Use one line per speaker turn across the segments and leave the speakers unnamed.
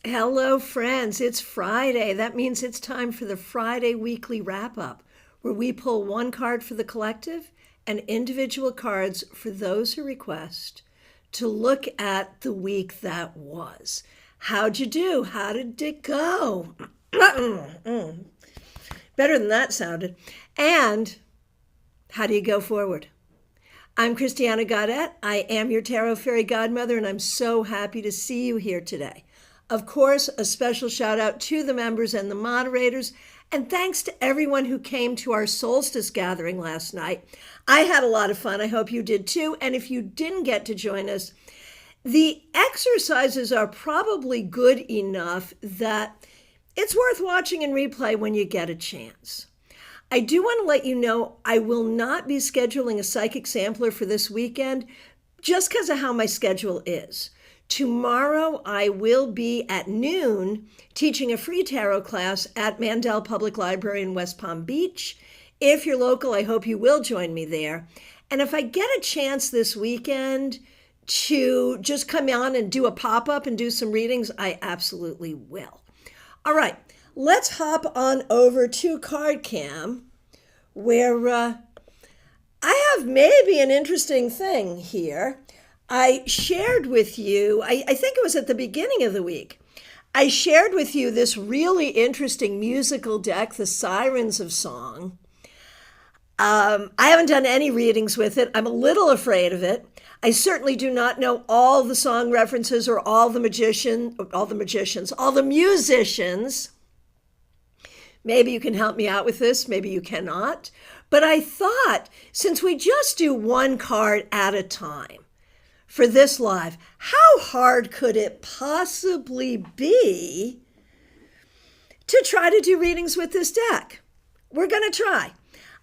Hello, friends. It's Friday. That means it's time for the Friday weekly wrap up, where we pull one card for the collective and individual cards for those who request to look at the week that was. How'd you do? How did it go? Better than that sounded. And how do you go forward? I'm Christiana Gaudet. I am your Tarot Fairy Godmother, and I'm so happy to see you here today. Of course, a special shout out to the members and the moderators, and thanks to everyone who came to our solstice gathering last night. I had a lot of fun. I hope you did too. And if you didn't get to join us, the exercises are probably good enough that it's worth watching in replay when you get a chance. I do want to let you know I will not be scheduling a psychic sampler for this weekend just because of how my schedule is. Tomorrow I will be at noon teaching a free tarot class at Mandel Public Library in West Palm Beach. If you're local, I hope you will join me there. And if I get a chance this weekend to just come on and do a pop-up and do some readings, I absolutely will. All right. Let's hop on over to CardCam, where I have maybe an interesting thing here. I shared with you, I think it was at the beginning of the week, I shared with you this really interesting musical deck, the Sirens of Song. I haven't done any readings with it. I'm a little afraid of it. I certainly do not know all the song references or all the musicians. Maybe you can help me out with this, maybe you cannot. But I thought, since we just do one card at a time for this live, how hard could it possibly be to try to do readings with this deck? We're going to try.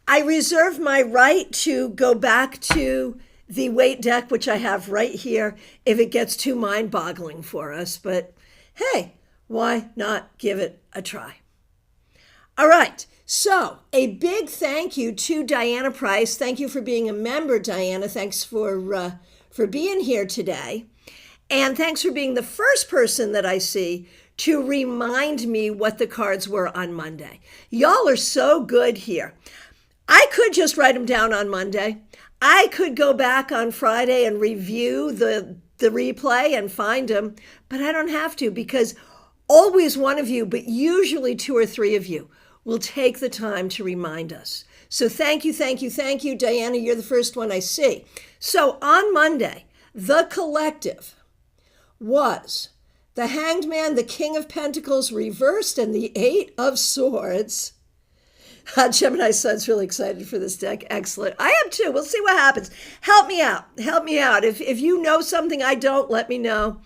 I reserve my right to go back to the weight deck, which I have right here, if it gets too mind-boggling for us. But hey, why not give it a try? All right, so a big thank you to Diana Price. Thank you for being a member, Diana. Thanks for being here today. And thanks for being the first person that I see to remind me what the cards were on Monday. Y'all are so good here. I could just write them down on Monday. I could go back on Friday and review the replay and find them, but I don't have to because always one of you, but usually two or three of you, will take the time to remind us. So thank you, thank you, thank you, Diana. You're the first one I see. So on Monday, the collective was the Hanged Man, the King of Pentacles reversed, and the Eight of Swords. Gemini's son's really excited for this deck. Excellent. I am too. We'll see what happens. Help me out. Help me out. If you know something I don't, let me know.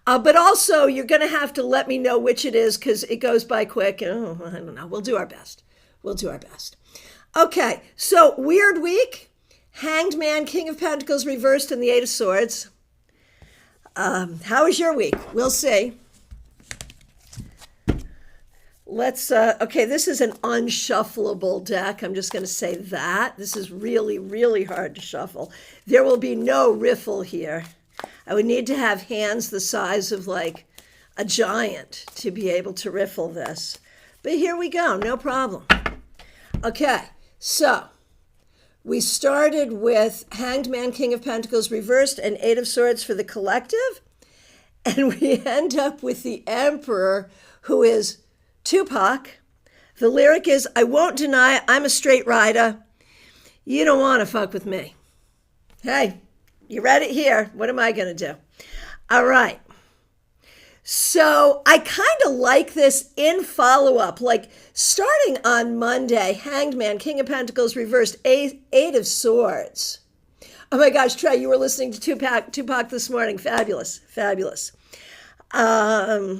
But also, you're going to have to let me know which it is because it goes by quick. Oh, I don't know. We'll do our best. We'll do our best. Okay, so weird week. Hanged Man, King of Pentacles reversed, and the Eight of Swords. How was your week? We'll see. Okay, this is an unshuffleable deck. I'm just going to say that. This is really, really hard to shuffle. There will be no riffle here. I would need to have hands the size of like a giant to be able to riffle this. But here we go, no problem. Okay, so we started with Hanged Man, King of Pentacles reversed, and Eight of Swords for the collective. And we end up with the Emperor, who is Tupac. The lyric is, I won't deny it, I'm a straight rider. You don't want to fuck with me. Hey. You read it here. What am I going to do? All right. So I kind of like this in follow-up, like starting on Monday, Hanged Man, King of Pentacles reversed, Eight of Swords. Oh my gosh, Trey, you were listening to Tupac this morning. Fabulous, fabulous. It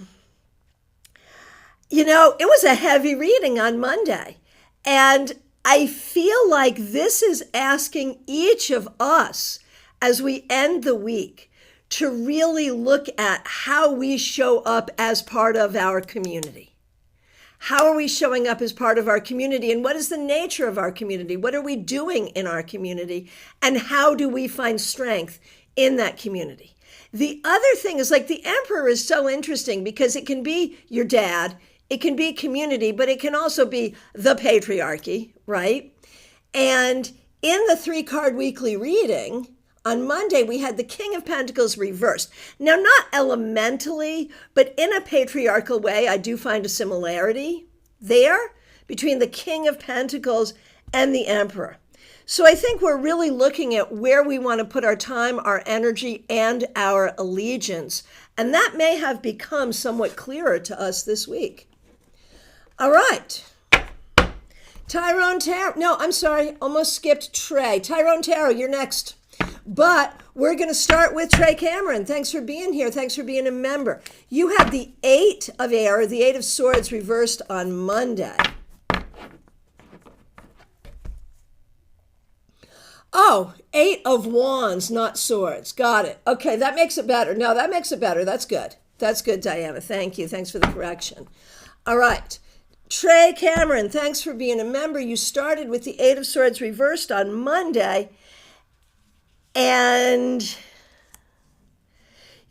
was a heavy reading on Monday. And I feel like this is asking each of us as we end the week to really look at how we show up as part of our community. How are we showing up as part of our community? And what is the nature of our community? What are we doing in our community? And how do we find strength in that community. The other thing is like the emperor is so interesting because it can be your dad, it can be community, but it can also be the patriarchy, right? And in the 3-card weekly reading, on Monday, we had the King of Pentacles reversed. Now, not elementally, but in a patriarchal way, I do find a similarity there between the King of Pentacles and the Emperor. So I think we're really looking at where we want to put our time, our energy, and our allegiance. And that may have become somewhat clearer to us this week. All right. Tyrone Tarot. No, I'm sorry. Almost skipped Trey. Tyrone Tarot, you're next. But we're going to start with Trey Cameron. Thanks for being here. Thanks for being a member. You had the 8 of Air, the 8 of Swords reversed on Monday. Oh, 8 of Wands, not Swords. Got it. Okay, that makes it better. No, that makes it better. That's good. That's good, Diana. Thank you. Thanks for the correction. All right. Trey Cameron, thanks for being a member. You started with the 8 of Swords reversed on Monday. And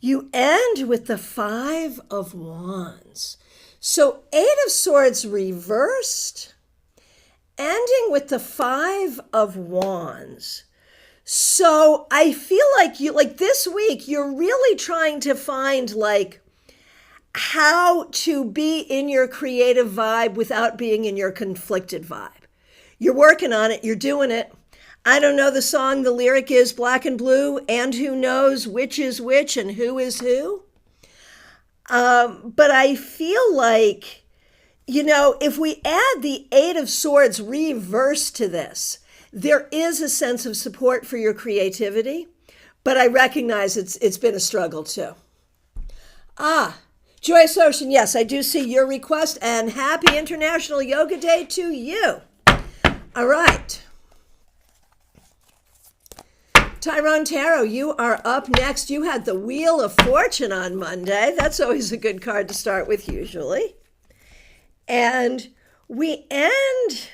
you end with the 5 of Wands. So 8 of Swords reversed, ending with the 5 of Wands. So I feel like this week, you're really trying to find how to be in your creative vibe without being in your conflicted vibe. You're working on it. You're doing it. I don't know the song. The lyric is black and blue, and who knows which is which and who is who. But I feel like, if we add the 8 of Swords reversed to this, there is a sense of support for your creativity, but I recognize it's been a struggle too. Joyce Ocean, yes, I do see your request, and happy International Yoga Day to you. All right. Tyrone Tarot, you are up next. You had the Wheel of Fortune on Monday. That's always a good card to start with, usually. And we end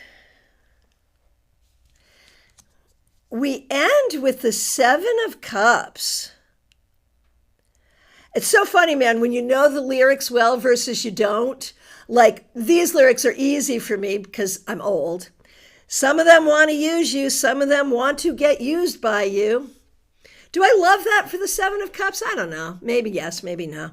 with the 7 of Cups. It's so funny, man, when you know the lyrics well versus you don't. Like, these lyrics are easy for me because I'm old. Some of them want to use you. Some of them want to get used by you. Do I love that for the 7 of Cups? I don't know. Maybe yes, maybe no.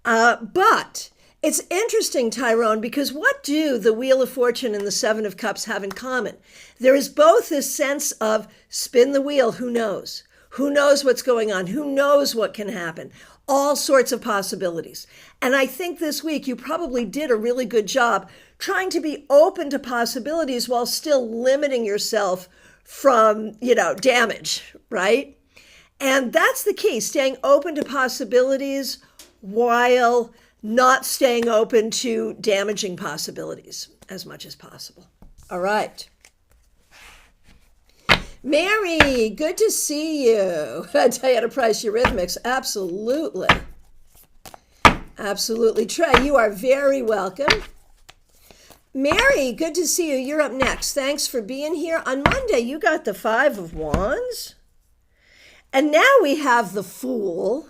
But it's interesting, Tyrone, because what do the Wheel of Fortune and the 7 of Cups have in common? There is both this sense of spin the wheel, who knows? Who knows what's going on? Who knows what can happen? All sorts of possibilities. And I think this week you probably did a really good job trying to be open to possibilities while still limiting yourself from, damage, right? And that's the key, staying open to possibilities while not staying open to damaging possibilities as much as possible. All right. Mary, good to see you. Diana Price, Eurythmics, absolutely. Absolutely. Trey, you are very welcome. Mary, good to see you. You're up next. Thanks for being here. On Monday, you got the 5 of Wands. And now we have the Fool.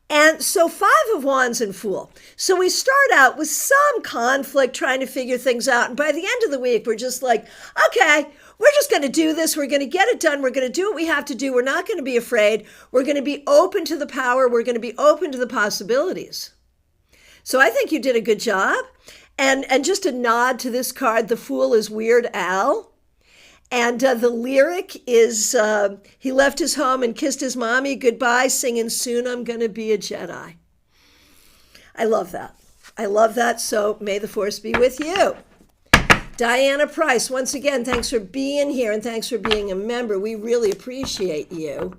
And so 5 of Wands and Fool. So we start out with some conflict trying to figure things out. And by the end of the week, we're just like, okay, we're just going to do this. We're going to get it done. We're going to do what we have to do. We're not going to be afraid. We're going to be open to the power. We're going to be open to the possibilities. So I think you did a good job. And just a nod to this card, the Fool is Weird Al. And the lyric is, he left his home and kissed his mommy goodbye, singing, soon I'm going to be a Jedi. I love that. I love that. So may the force be with you. Diana Price, once again, thanks for being here and thanks for being a member. We really appreciate you.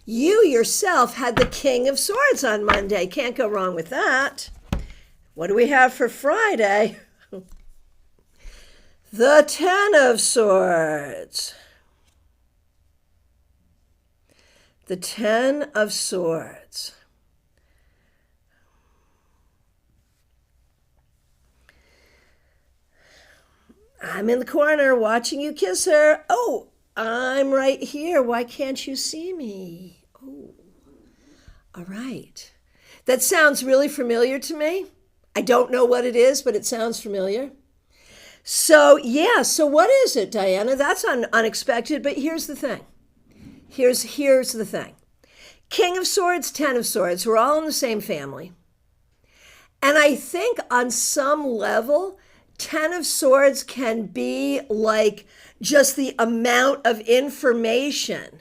You yourself had the King of Swords on Monday. Can't go wrong with that. What do we have for Friday? The 10 of Swords. The 10 of Swords. I'm in the corner watching you kiss her. Oh, I'm right here. Why can't you see me? Oh, all right. That sounds really familiar to me. I don't know what it is, but it sounds familiar. So, yeah, so what is it, Diana? That's unexpected, but here's the thing. Here's the thing. King of Swords, Ten of Swords, we're all in the same family. And I think on some level, Ten of Swords can be like just the amount of information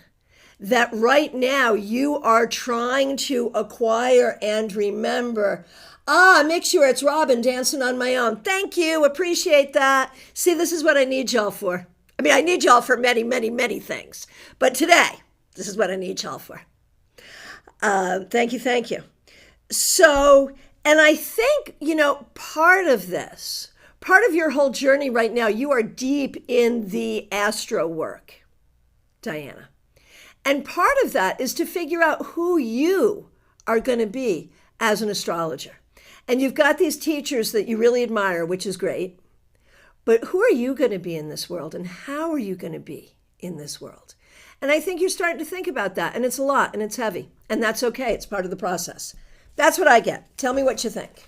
that right now you are trying to acquire and remember. Make sure it's Robin dancing on my own. Thank you. Appreciate that. See, this is what I need y'all for. I mean, I need y'all for many, many, many things. But today, this is what I need y'all for. Thank you. Thank you. So, and I think, part of this, part of your whole journey right now, you are deep in the astro work, Diana. And part of that is to figure out who you are going to be as an astrologer. And you've got these teachers that you really admire, which is great. But who are you going to be in this world, and how are you going to be in this world? And I think you're starting to think about that, and it's a lot, and it's heavy. And that's okay. It's part of the process. That's what I get. Tell me what you think.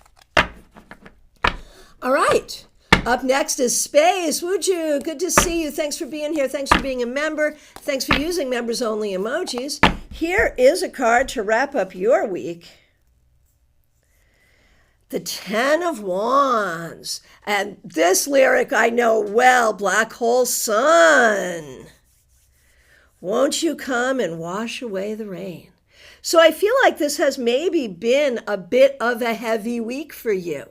All right. Up next is Space. Wooju, good to see you. Thanks for being here. Thanks for being a member. Thanks for using members-only emojis. Here is a card to wrap up your week. The Ten of Wands. And this lyric I know well, Black Hole Sun. Won't you come and wash away the rain? So I feel like this has maybe been a bit of a heavy week for you.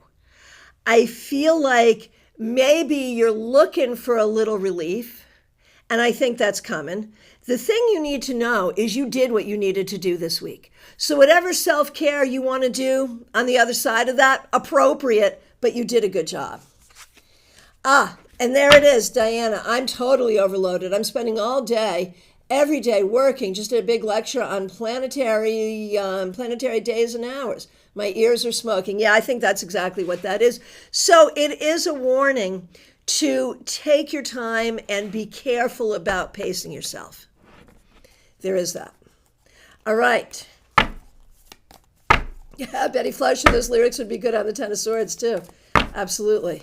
I feel like maybe you're looking for a little relief, and I think that's coming. The thing you need to know is you did what you needed to do this week. So whatever self-care you want to do on the other side of that, appropriate, but you did a good job. And there it is, Diana. I'm totally overloaded. I'm spending all day, every day working, just did a big lecture on planetary days and hours. My ears are smoking. Yeah, I think that's exactly what that is. So it is a warning to take your time and be careful about pacing yourself. There is that. All right. Yeah, Betty Fleischer, those lyrics would be good on the Ten of Swords too. Absolutely.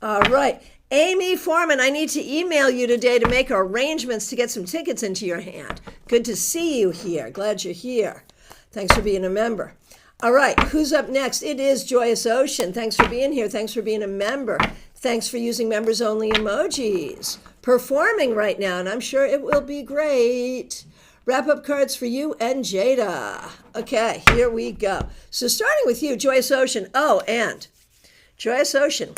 All right. Amy Foreman, I need to email you today to make arrangements to get some tickets into your hand. Good to see you here. Glad you're here. Thanks for being a member. All right, who's up next? It is Joyous Ocean. Thanks for being here. Thanks for being a member. Thanks for using members-only emojis. Performing right now, and I'm sure it will be great. Wrap-up cards for you and Jada. Okay, here we go. So starting with you, Joyous Ocean. Oh, and Joyous Ocean,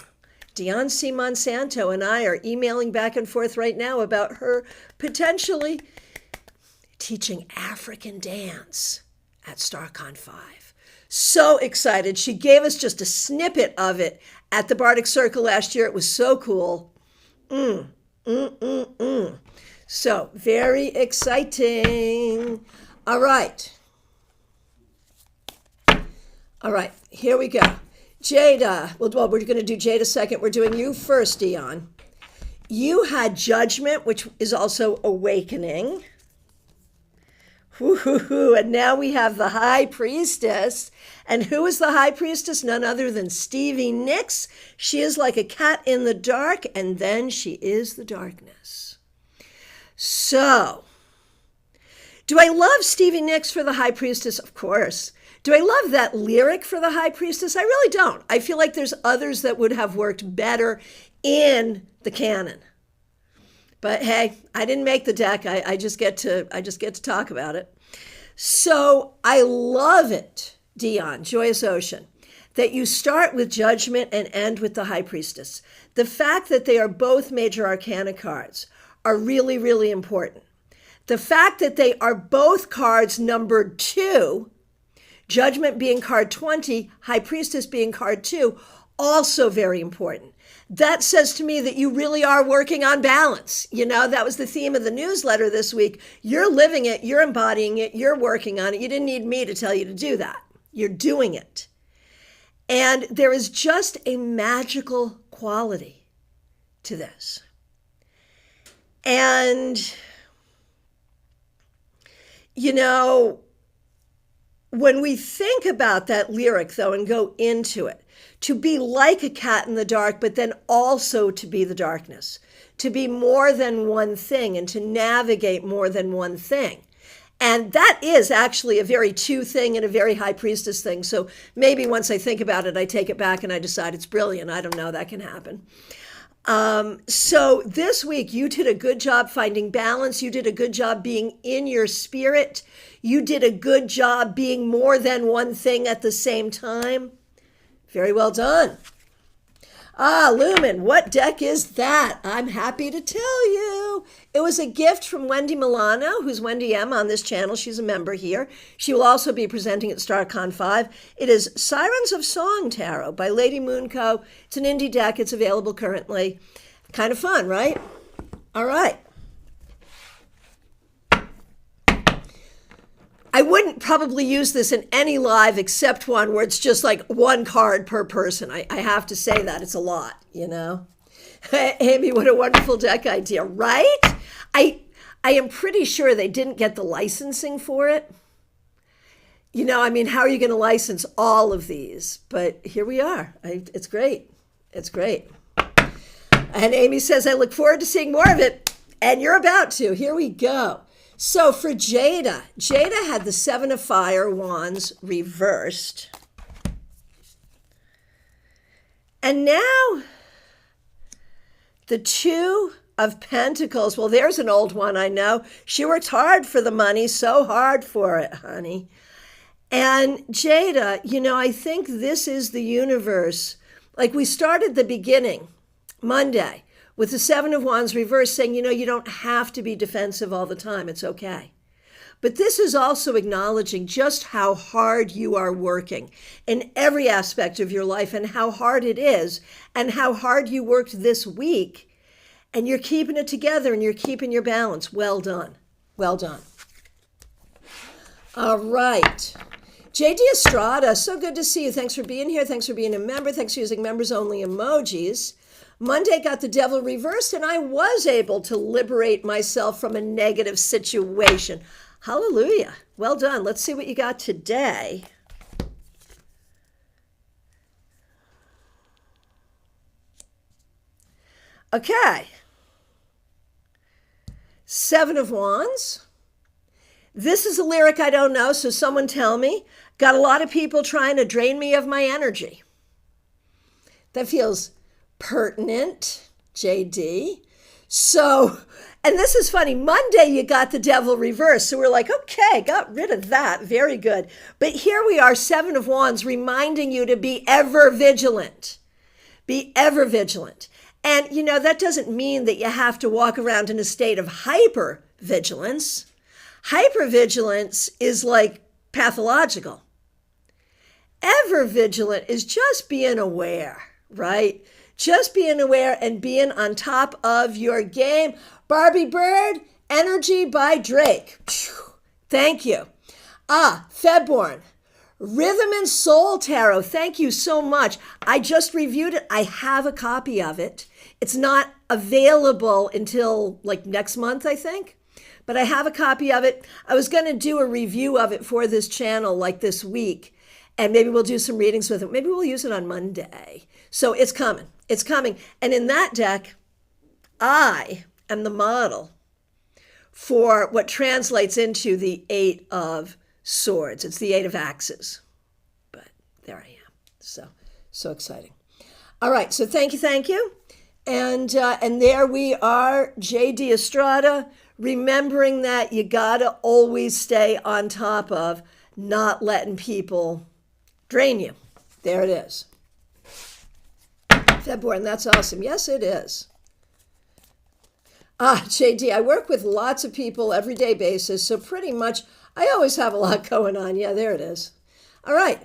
Dion C. Monsanto and I are emailing back and forth right now about her potentially teaching African dance at StarCon 5. So excited. She gave us just a snippet of it at the Bardic Circle last year. It was so cool. So very exciting. All right, here we go. Jada, well, we're going to do Jada second. We're doing you first, Dion. You had Judgment, which is also Awakening. Woo-hoo-hoo. And now we have the High Priestess. And who is the High Priestess? None other than Stevie Nicks. She is like a cat in the dark, and then she is the darkness. So, do I love Stevie Nicks for the High Priestess? Of course. Do I love that lyric for the High Priestess? I really don't. I feel like there's others that would have worked better in the canon. But hey, I didn't make the deck. I just get to talk about it. So I love it, Dion, Joyous Ocean, that you start with Judgment and end with the High Priestess. The fact that they are both major arcana cards are really, really important. The fact that they are both cards numbered 2, Judgment being card 20, High Priestess being card 2, also very important. That says to me that you really are working on balance. You know, that was the theme of the newsletter this week. You're living it, you're embodying it, you're working on it. You didn't need me to tell you to do that. You're doing it. And there is just a magical quality to this. And, you know, when we think about that lyric, though, and go into it, to be like a cat in the dark, but then also to be the darkness, to be more than one thing and to navigate more than one thing. And that is actually a very two thing and a very high priestess thing. So maybe once I think about it, I take it back and I decide it's brilliant. I don't know, that can happen. So this week you did a good job finding balance. You did a good job being in your spirit. You did a good job being more than one thing at the same time. Very well done. Lumen, what deck is that? I'm happy to tell you. It was a gift from Wendy Milano, who's Wendy M on this channel. She's a member here. She will also be presenting at StarCon 5. It is Sirens of Song Tarot by Lady Moonco. It's an indie deck. It's available currently. Kind of fun, right? All right. I wouldn't probably use this in any live except one where it's just like one card per person. I have to say that. It's a lot, you know. Amy, what a wonderful deck idea, right? I am pretty sure they didn't get the licensing for it. You know, I mean, how are you going to license all of these? But here we are. It's great. It's great. And Amy says, I look forward to seeing more of it. And you're about to. Here we go. So for Jada had the Seven of Fire wands reversed. And now the Two of Pentacles. Well, there's an old one, I know. She worked hard for the money, so hard for it, honey. And Jada, you know, I think this is the universe. Like we started the beginning, Monday, with the Seven of Wands reversed, saying, you know, you don't have to be defensive all the time. It's okay. But this is also acknowledging just how hard you are working in every aspect of your life and how hard it is and how hard you worked this week. And you're keeping it together and you're keeping your balance. Well done. Well done. All right. JD Estrada, so good to see you. Thanks for being here. Thanks for being a member. Thanks for using members only emojis. Monday got the devil reversed, and I was able to liberate myself from a negative situation. Hallelujah. Well done. Let's see what you got today. Okay. Seven of Wands. This is a lyric I don't know, so someone tell me. Got a lot of people trying to drain me of my energy. That feels pertinent, JD. So, and this is funny, Monday you got the devil reversed. So we're like, okay, got rid of that. Very good. But here we are, Seven of Wands, reminding you to be ever vigilant. Be ever vigilant. And, you know, that doesn't mean that you have to walk around in a state of hyper-vigilance. Hyper-vigilance is like pathological. Ever vigilant is just being aware, right? Just being aware and being on top of your game. Barbie Bird, Energy by Drake. Thank you. Febborn, Rhythm and Soul Tarot. Thank you so much. I just reviewed it. I have a copy of it. It's not available until like next month, I think. But I have a copy of it. I was going to do a review of it for this channel like this week. And maybe we'll do some readings with it. Maybe we'll use it on Monday. So it's coming. It's coming. And in that deck, I am the model for what translates into the Eight of Swords. It's the Eight of Axes. But there I am. So exciting. All right. So thank you. And there we are, JD Estrada, remembering that you got to always stay on top of not letting people drain you. There it is. February, and that's awesome. Yes, it is. JD, I work with lots of people everyday basis, so pretty much I always have a lot going on. Yeah, there it is. All right.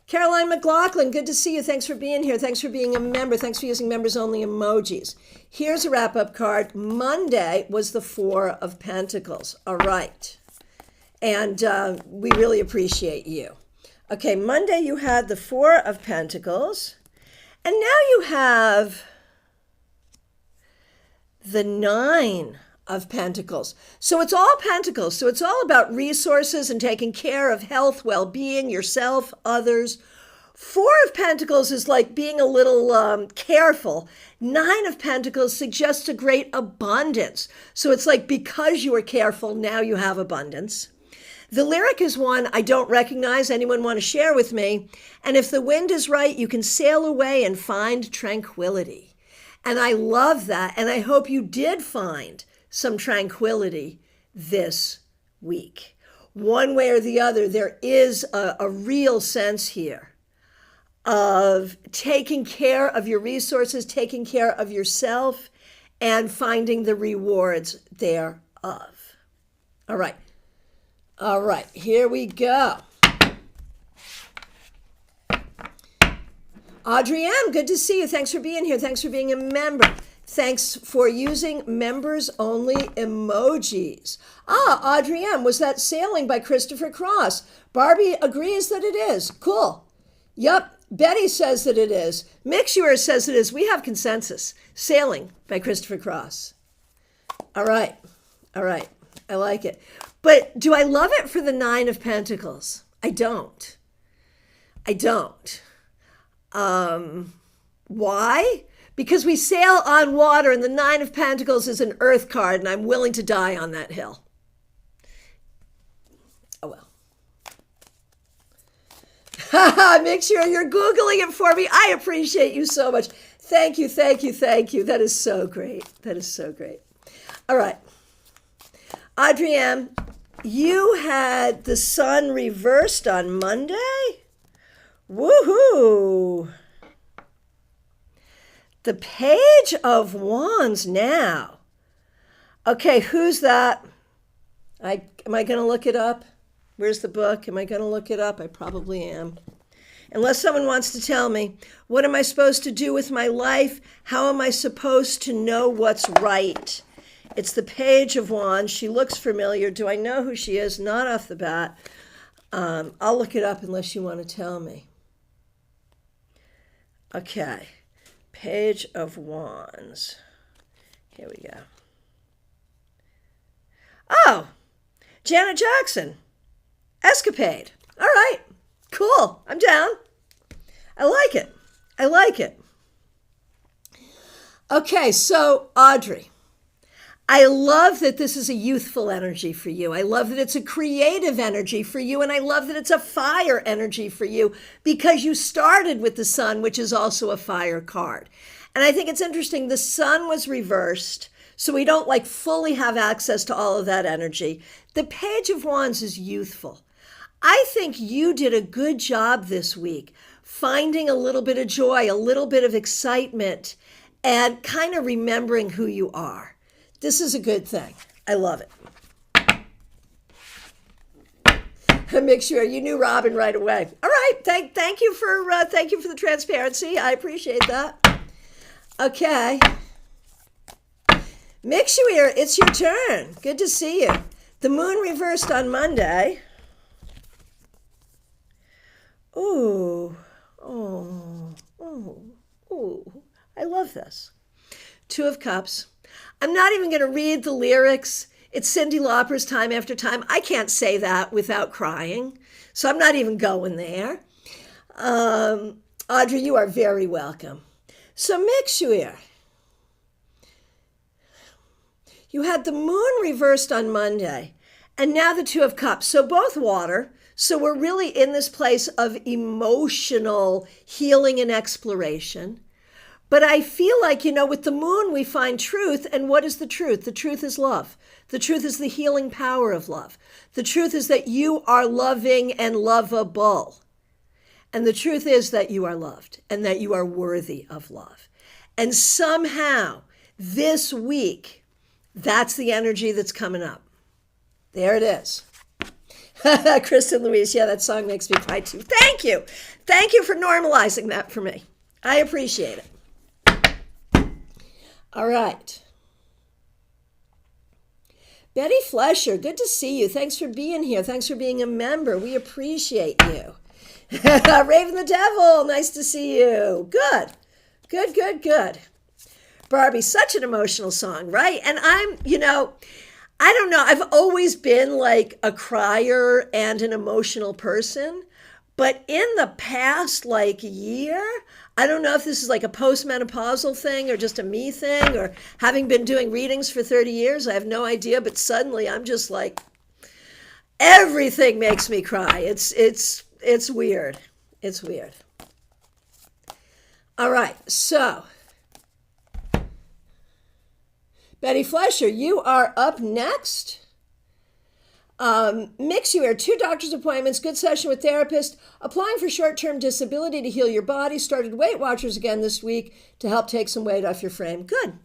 Caroline McLaughlin, good to see you. Thanks for being here. Thanks for being a member. Thanks for using members only emojis. Here's a wrap-up card. Monday was the Four of Pentacles. All right. And we really appreciate you. Okay, Monday you had the Four of Pentacles. And now you have the Nine of Pentacles. So it's all Pentacles. So it's all about resources and taking care of health, well-being, yourself, others. Four of Pentacles is like being a little careful. Nine of Pentacles suggests a great abundance. So it's like because you were careful, now you have abundance. The lyric is one I don't recognize. Anyone want to share with me? And if the wind is right, you can sail away and find tranquility. And I love that. And I hope you did find some tranquility this week. One way or the other, there is a real sense here of taking care of your resources, taking care of yourself, and finding the rewards thereof. All right. All right, here we go. Audrey M., good to see you. Thanks for being here. Thanks for being a member. Thanks for using members-only emojis. Audrey M., was that Sailing by Christopher Cross? Barbie agrees that it is. Cool. Yep, Betty says that it is. Mixuer says it is. We have consensus. Sailing by Christopher Cross. All right. All right. I like it. But do I love it for the Nine of Pentacles? I don't. I don't. Why? Because we sail on water and the Nine of Pentacles is an earth card and I'm willing to die on that hill. Oh well. Make sure you're Googling it for me. I appreciate you so much. Thank you, thank you, thank you. That is so great. That is so great. All right. Audrey M., you had the sun reversed on Monday? Woohoo! The Page of Wands now. Okay, who's that? Am I going to look it up? Where's the book? Am I going to look it up? I probably am. Unless someone wants to tell me, what am I supposed to do with my life? How am I supposed to know what's right? It's the Page of Wands. She looks familiar. Do I know who she is? Not off the bat. I'll look it up unless you want to tell me. Okay. Page of Wands. Here we go. Oh, Janet Jackson. Escapade. All right. Cool. I'm down. I like it. I like it. Okay, so Audrey. I love that this is a youthful energy for you. I love that it's a creative energy for you. And I love that it's a fire energy for you because you started with the sun, which is also a fire card. And I think it's interesting. The sun was reversed, so we don't like fully have access to all of that energy. The Page of Wands is youthful. I think you did a good job this week finding a little bit of joy, a little bit of excitement, and kind of remembering who you are. This is a good thing. I love it. Make sure you knew Robin right away. All right. Thank you for the transparency. I appreciate that. Okay. Mixuer, it's your turn. Good to see you. The moon reversed on Monday. Ooh. Oh. I love this. Two of Cups. I'm not even going to read the lyrics. It's Cyndi Lauper's Time After Time. I can't say that without crying. So I'm not even going there. Audrey, you are very welcome. So Mixuer. You had the moon reversed on Monday. And now the Two of Cups. So both water. So we're really in this place of emotional healing and exploration. But I feel like, with the moon, we find truth. And what is the truth? The truth is love. The truth is the healing power of love. The truth is that you are loving and lovable. And the truth is that you are loved and that you are worthy of love. And somehow this week, that's the energy that's coming up. There it is. Kristen Louise, yeah, that song makes me cry too. Thank you. Thank you for normalizing that for me. I appreciate it. All right. Betty Flesher, good to see you. Thanks for being here. Thanks for being a member. We appreciate you. Raven the Devil, nice to see you. Good. Barbie, such an emotional song, right? And I don't know. I've always been like a crier and an emotional person. But in the past, like year, I don't know if this is like a postmenopausal thing or just a me thing or having been doing readings for 30 years. I have no idea. But suddenly I'm just like, everything makes me cry. It's weird. It's weird. All right. So, Betty Flesher, you are up next. Mix, you wear 2 doctor's appointments, good session with therapist, applying for short-term disability to heal your body, started Weight Watchers again this week to help take some weight off your frame. Good.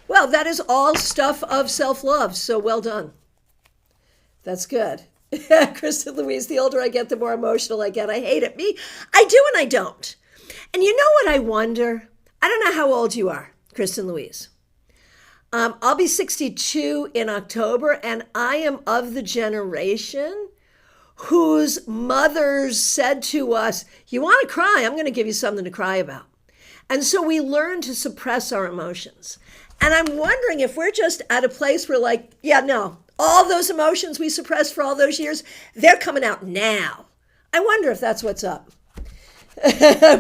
Well, that is all stuff of self-love, so well done. That's good. Kristen Louise, the older I get, the more emotional I get. I hate it. Me, I do and I don't. And you know what I wonder? I don't know how old you are, Kristen Louise. I'll be 62 in October, and I am of the generation whose mothers said to us, you want to cry? I'm going to give you something to cry about. And so we learn to suppress our emotions. And I'm wondering if we're just at a place where like, yeah, no, all those emotions we suppressed for all those years, they're coming out now. I wonder if that's what's up.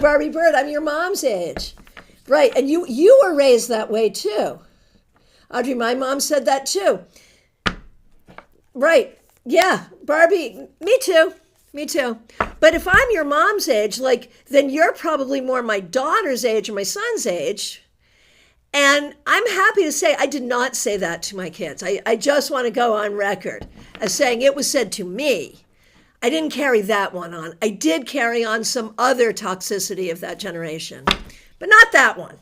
Barbie Bird, I'm your mom's age. Right, and you were raised that way too. Audrey, my mom said that too. Right. Yeah. Barbie, me too. Me too. But if I'm your mom's age, like, then you're probably more my daughter's age or my son's age. And I'm happy to say I did not say that to my kids. I just want to go on record as saying it was said to me. I didn't carry that one on. I did carry on some other toxicity of that generation, but not that one.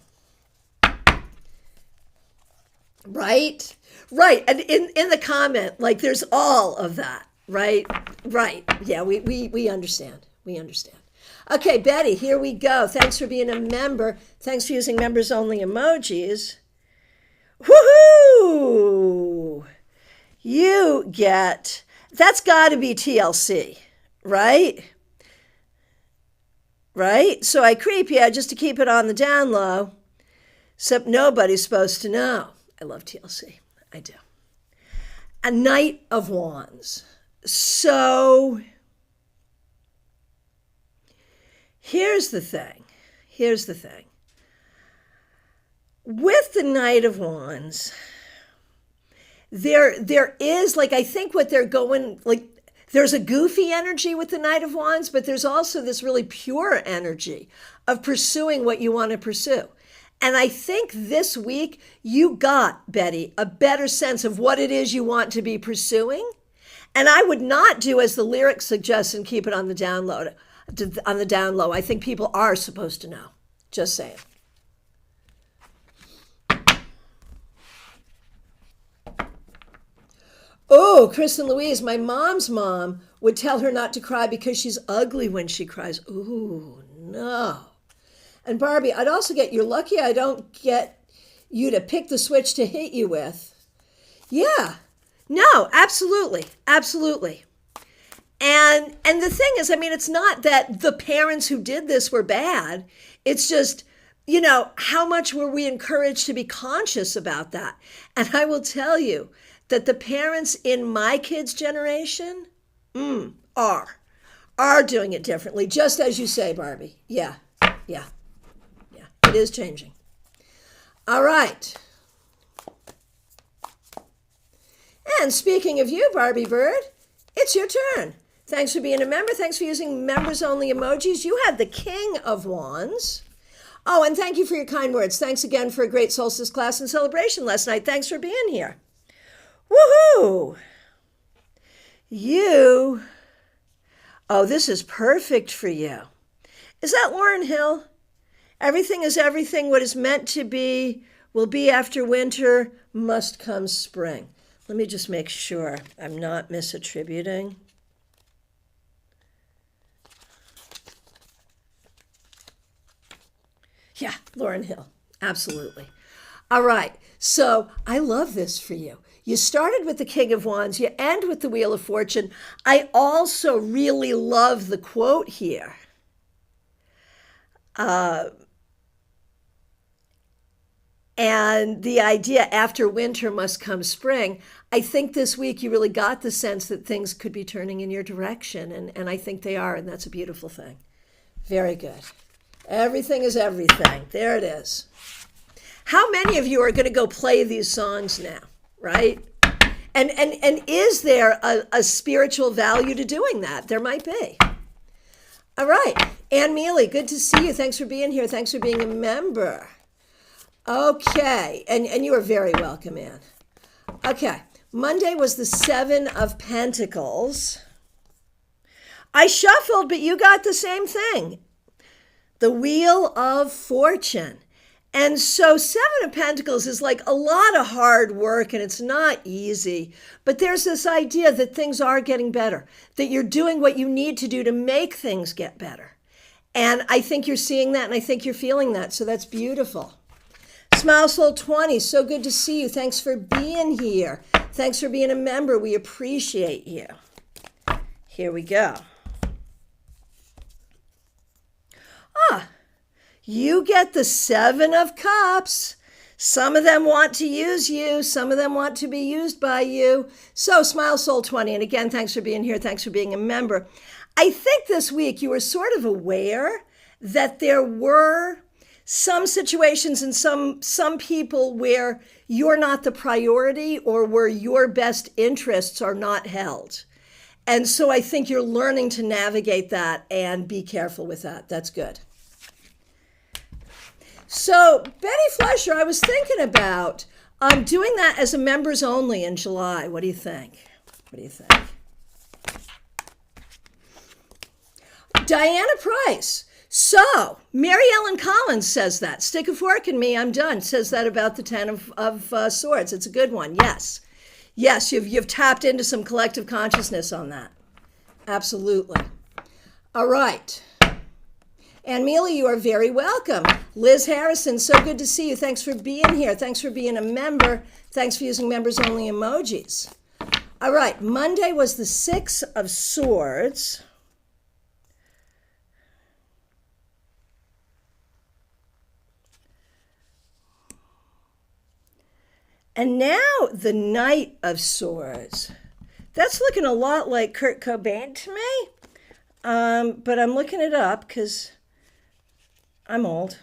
Right? Right. And in the comment, like there's all of that. Right? Right. Yeah, we understand. We understand. Okay, Betty, here we go. Thanks for being a member. Thanks for using members only emojis. Woohoo! You get, that's got to be TLC, right? Right? So I creep you just to keep it on the down low, except nobody's supposed to know. I love TLC. I do. A Knight of Wands. So here's the thing. Here's the thing. With the Knight of Wands, there is, like, I think what they're going, like, there's a goofy energy with the Knight of Wands, but there's also this really pure energy of pursuing what you want to pursue. And I think this week you got, Betty, a better sense of what it is you want to be pursuing. And I would not do as the lyrics suggest and keep it on the down low. I think people are supposed to know. Just saying. Oh, Kristen Louise, my mom's mom would tell her not to cry because she's ugly when she cries. Ooh, no. And Barbie, I'd also get, you're lucky I don't get you to pick the switch to hit you with. Yeah. No, absolutely. Absolutely. And the thing is, I mean, it's not that the parents who did this were bad. It's just, how much were we encouraged to be conscious about that? And I will tell you that the parents in my kids' generation are doing it differently, just as you say, Barbie. Yeah. It is changing. All right. And speaking of you, Barbie Bird, it's your turn. Thanks for being a member. Thanks for using members-only emojis. You had the King of Wands. Oh, and thank you for your kind words. Thanks again for a great solstice class and celebration last night. Thanks for being here. Woohoo! Oh, this is perfect for you. Is that Lauryn Hill? Everything is everything. What is meant to be will be after winter, must come spring. Let me just make sure I'm not misattributing. Yeah, Lauryn Hill. Absolutely. All right. So I love this for you. You started with the King of Wands. You end with the Wheel of Fortune. I also really love the quote here. – ' And the idea after winter must come spring. I think this week you really got the sense that things could be turning in your direction. And I think they are. And that's a beautiful thing. Very good. Everything is everything. There it is. How many of you are going to go play these songs now, right? And is there a spiritual value to doing that? There might be. All right. Ann Mealy, good to see you. Thanks for being here. Thanks for being a member. Okay. And you are very welcome, Ann. Okay. Monday was the Seven of Pentacles. I shuffled, but you got the same thing. The Wheel of Fortune. And so Seven of Pentacles is like a lot of hard work and it's not easy. But there's this idea that things are getting better, that you're doing what you need to do to make things get better. And I think you're seeing that and I think you're feeling that. So that's beautiful. Smile Soul 20, so good to see you. Thanks for being here. Thanks for being a member. We appreciate you. Here we go. You get the Seven of Cups. Some of them want to use you. Some of them want to be used by you. So Smile Soul 20. And again, thanks for being here. Thanks for being a member. I think this week you were sort of aware that there were some situations and some people where you're not the priority or where your best interests are not held. And so I think you're learning to navigate that and be careful with that. That's good. So Betty Fleischer, I was thinking about doing that as a members only in July. What do you think? What do you think? Diana Price. So Mary Ellen Collins says that. Stick a fork in me, I'm done. Says that about the Ten of Swords. It's a good one. Yes. Yes, you've tapped into some collective consciousness on that. Absolutely. All right. Ann Mealy, you are very welcome. Liz Harrison, so good to see you. Thanks for being here. Thanks for being a member. Thanks for using members only emojis. All right, Monday was the Six of Swords. And now the Knight of Swords. That's looking a lot like Kurt Cobain to me. But I'm looking it up because I'm old.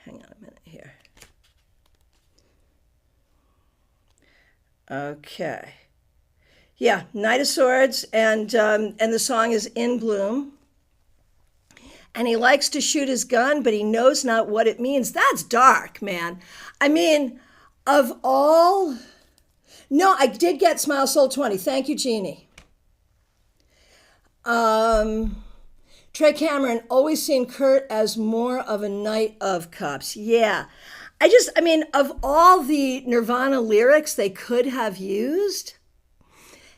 Hang on a minute here. Okay. Yeah, Knight of Swords, and the song is In Bloom. And he likes to shoot his gun, but he knows not what it means. That's dark, man. I mean, of all... No, I did get Smile Soul 20. Thank you, Jeannie. Trey Cameron, always seen Kurt as more of a Knight of Cups. Yeah. I mean, of all the Nirvana lyrics they could have used,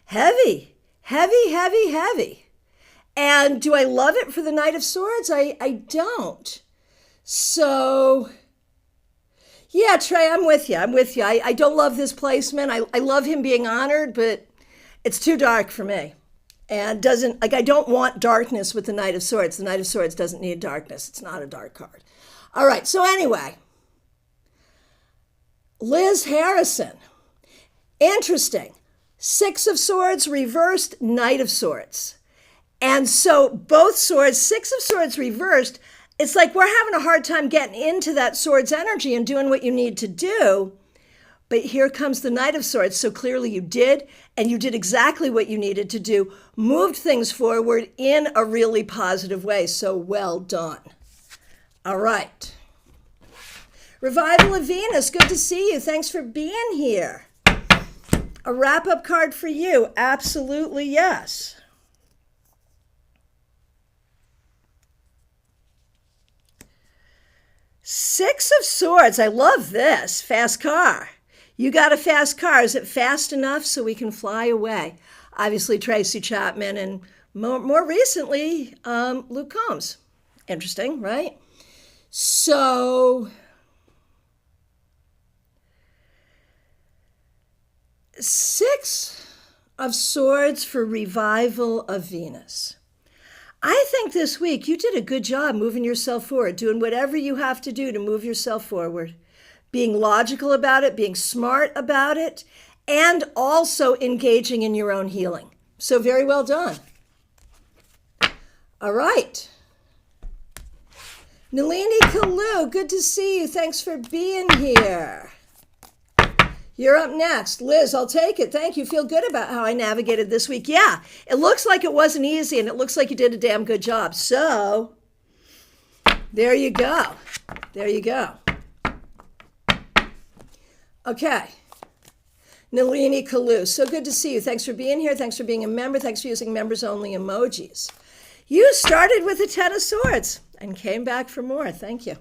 heavy, heavy, heavy, heavy. And do I love it for the Knight of Swords? I don't. So, yeah, Trey, I'm with you. I don't love this placement. I love him being honored, but it's too dark for me. And I don't want darkness with the Knight of Swords. The Knight of Swords doesn't need darkness. It's not a dark card. All right, so anyway, Liz Harrison. Interesting. Six of Swords reversed, Knight of Swords. And so both swords, Six of Swords reversed, it's like we're having a hard time getting into that sword's energy and doing what you need to do. But here comes the Knight of Swords. So clearly you did, and you did exactly what you needed to do, moved things forward in a really positive way. So well done. All right. Revival of Venus, good to see you. Thanks for being here. A wrap-up card for you. Absolutely, yes. Six of Swords. I love this. Fast car. You got a fast car. Is it fast enough so we can fly away? Obviously, Tracy Chapman and more recently, Luke Combs. Interesting, right? So, Six of Swords for Revival of Venus. I think this week you did a good job moving yourself forward, doing whatever you have to do to move yourself forward, being logical about it, being smart about it, and also engaging in your own healing. So very well done. All right. Nalini Kalu, good to see you. Thanks for being here. You're up next. Liz, I'll take it. Thank you. Feel good about how I navigated this week. Yeah, it looks like it wasn't easy, and it looks like you did a damn good job. So, there you go. There you go. Okay. Nalini Kalu, so good to see you. Thanks for being here. Thanks for being a member. Thanks for using members-only emojis. You started with the Ten of Swords and came back for more. Thank you.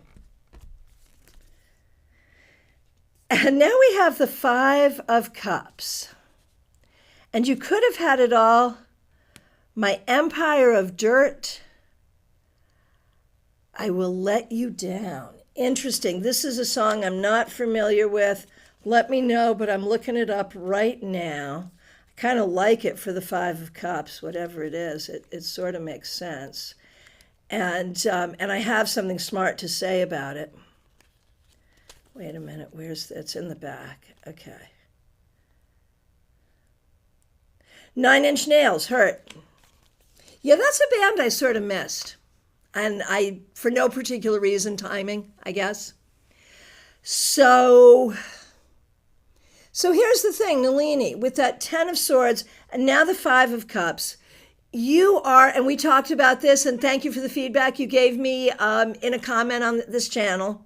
And now we have the Five of Cups. And you could have had it all. My empire of dirt. I will let you down. Interesting. This is a song I'm not familiar with. Let me know, but I'm looking it up right now. I kind of like it for the Five of Cups, whatever it is. It sort of makes sense. And I have something smart to say about it. Wait a minute, it's in the back. Okay. 9 Inch Nails, Hurt. Yeah, that's a band I sort of missed. And for no particular reason, timing, I guess. So here's the thing, Nalini, with that 10 of Swords and now the 5 of Cups, you are, and we talked about this, and thank you for the feedback you gave me in a comment on this channel.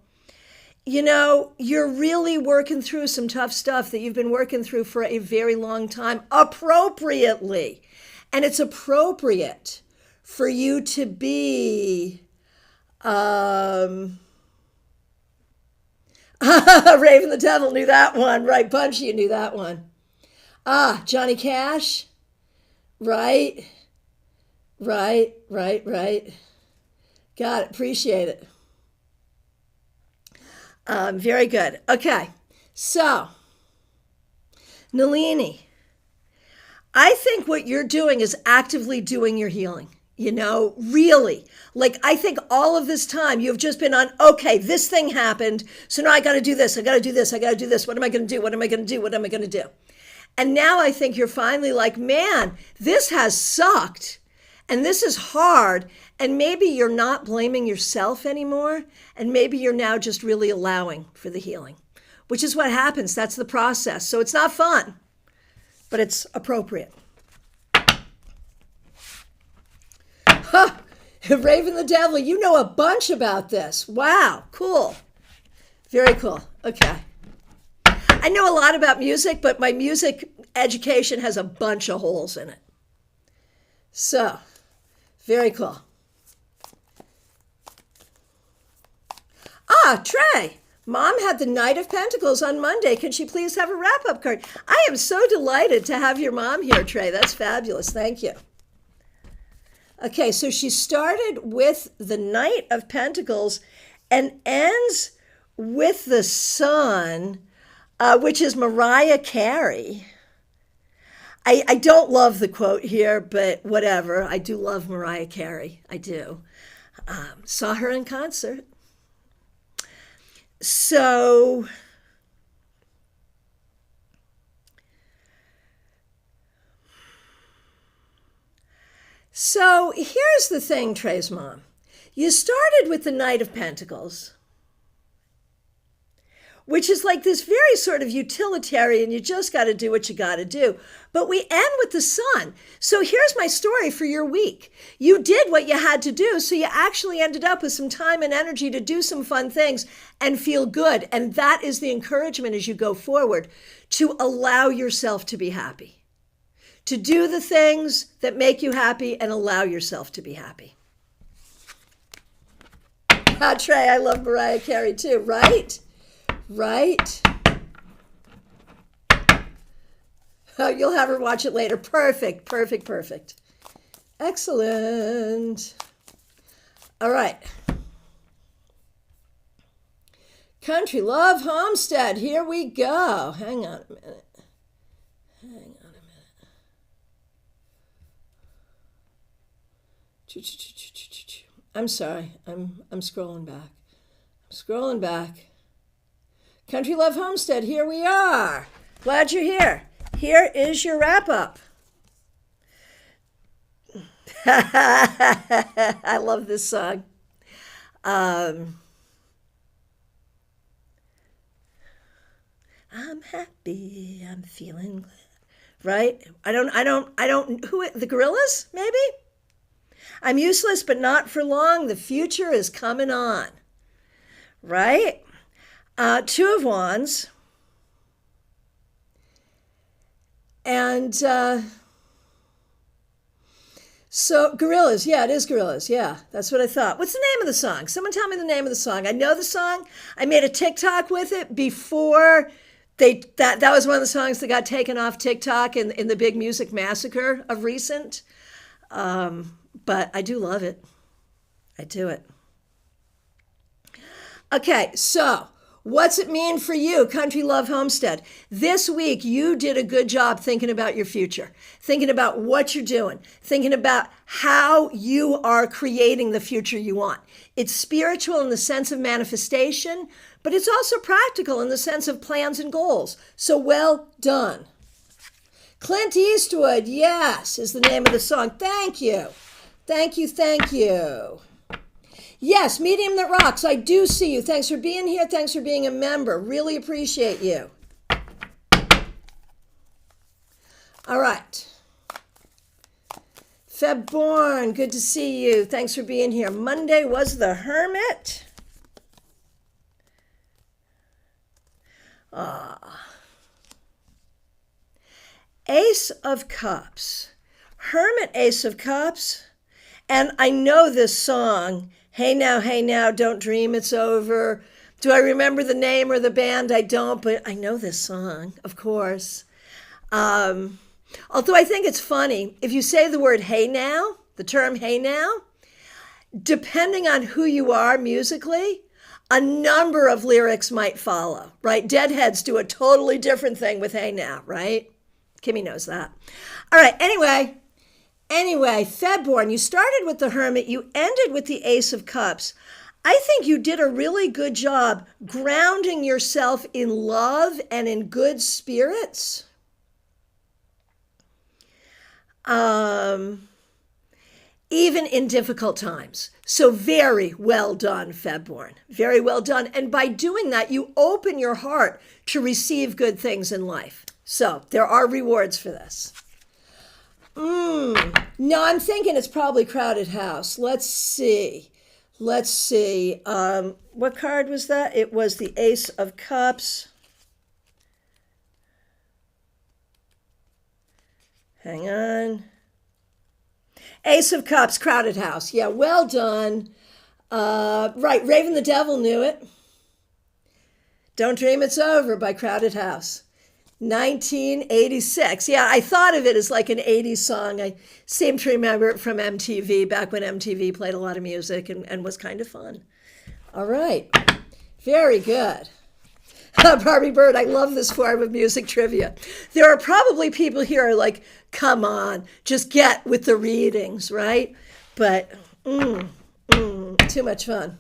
You know, you're really working through some tough stuff that you've been working through for a very long time, appropriately. And it's appropriate for you to be Raven the Devil knew that one. Right, Punchy, you knew that one. Johnny Cash. Right. Got it. Appreciate it. Very good. Okay. So, Nalini, I think what you're doing is actively doing your healing. You know, really. Like, I think all of this time you've just been on, okay, this thing happened, so now I got to do this, I got to do this. What am I going to do? What am I going to do? And now I think you're finally like, man, this has sucked, and this is hard, and maybe you're not blaming yourself anymore, and maybe you're now just really allowing for the healing, which is what happens. That's the process. So it's not fun, but it's appropriate. Huh. Raven the Devil, you know a bunch about this. Wow, cool. Very cool. Okay. I know a lot about music, but my music education has a bunch of holes in it. So, very cool. Trey, Mom had the Knight of Pentacles on Monday. Can she please have a wrap-up card? I am so delighted to have your mom here, Trey. That's fabulous. Thank you. Okay, so she started with the Knight of Pentacles and ends with the Sun, which is Mariah Carey. I don't love the quote here, but whatever. I do love Mariah Carey. I do. Saw her in concert. So here's the thing, Trey's mom. You started with the Knight of Pentacles, which is like this very sort of utilitarian, you just got to do what you got to do. But we end with the Sun. So here's my story for your week. You did what you had to do, so you actually ended up with some time and energy to do some fun things and feel good. And that is the encouragement as you go forward, to allow yourself to be happy, to do the things that make you happy and allow yourself to be happy. Trey, I love Mariah Carey too, right? Right? Oh, you'll have her watch it later. Perfect. Excellent. All right. Country Love Homestead. Here we go. Hang on a minute. I'm sorry. I'm scrolling back. I'm scrolling back. Country Love Homestead, here we are. Glad you're here. Here is your wrap up. I love this song. I'm happy. I'm feeling glad. Right? I don't, the Gorillas, maybe? I'm useless, but not for long. The future is coming on. Right? Two of Wands. And so Gorillas, yeah, it is Gorillas. Yeah, that's what I thought. What's the name of the song? Someone tell me the name of the song. I know the song. I made a TikTok with it before that was one of the songs that got taken off TikTok in the big music massacre of recent. But I do love it. I do it. Okay, so what's it mean for you, Country Love Homestead? This week, you did a good job thinking about your future, thinking about what you're doing, thinking about how you are creating the future you want. It's spiritual in the sense of manifestation, but it's also practical in the sense of plans and goals. So well done. Clint Eastwood, yes, is the name of the song. Thank you. Thank you, thank you. Yes, Medium That Rocks, I do see you. Thanks for being here. Thanks for being a member. Really appreciate you. All right. Feb Born, good to see you. Thanks for being here. Monday was the Hermit. Ace of Cups. Hermit, Ace of Cups. And I know this song, Hey Now, Don't Dream It's Over. Do I remember the name or the band? I don't, but I know this song, of course. Although I think it's funny, if you say the word hey now, the term hey now, depending on who you are musically, a number of lyrics might follow, right? Deadheads do a totally different thing with hey now, right? Kimmy knows that. All right, anyway, Febborn, you started with the Hermit, you ended with the Ace of Cups. I think you did a really good job grounding yourself in love and in good spirits. Even in difficult times. So very well done, Febborn. Very well done. And by doing that, you open your heart to receive good things in life. So there are rewards for this. No, I'm thinking it's probably Crowded House. Let's see. What card was that? It was the Ace of Cups. Hang on. Ace of Cups, Crowded House. Yeah, well done. Right, Raven the Devil knew it. Don't Dream It's Over by Crowded House. 1986. Yeah, I thought of it as like an 80s song. I seem to remember it from MTV, back when MTV played a lot of music and was kind of fun. All right. Very good. Barbie Bird, I love this form of music trivia. There are probably people here who are like, come on, just get with the readings, right? But, too much fun.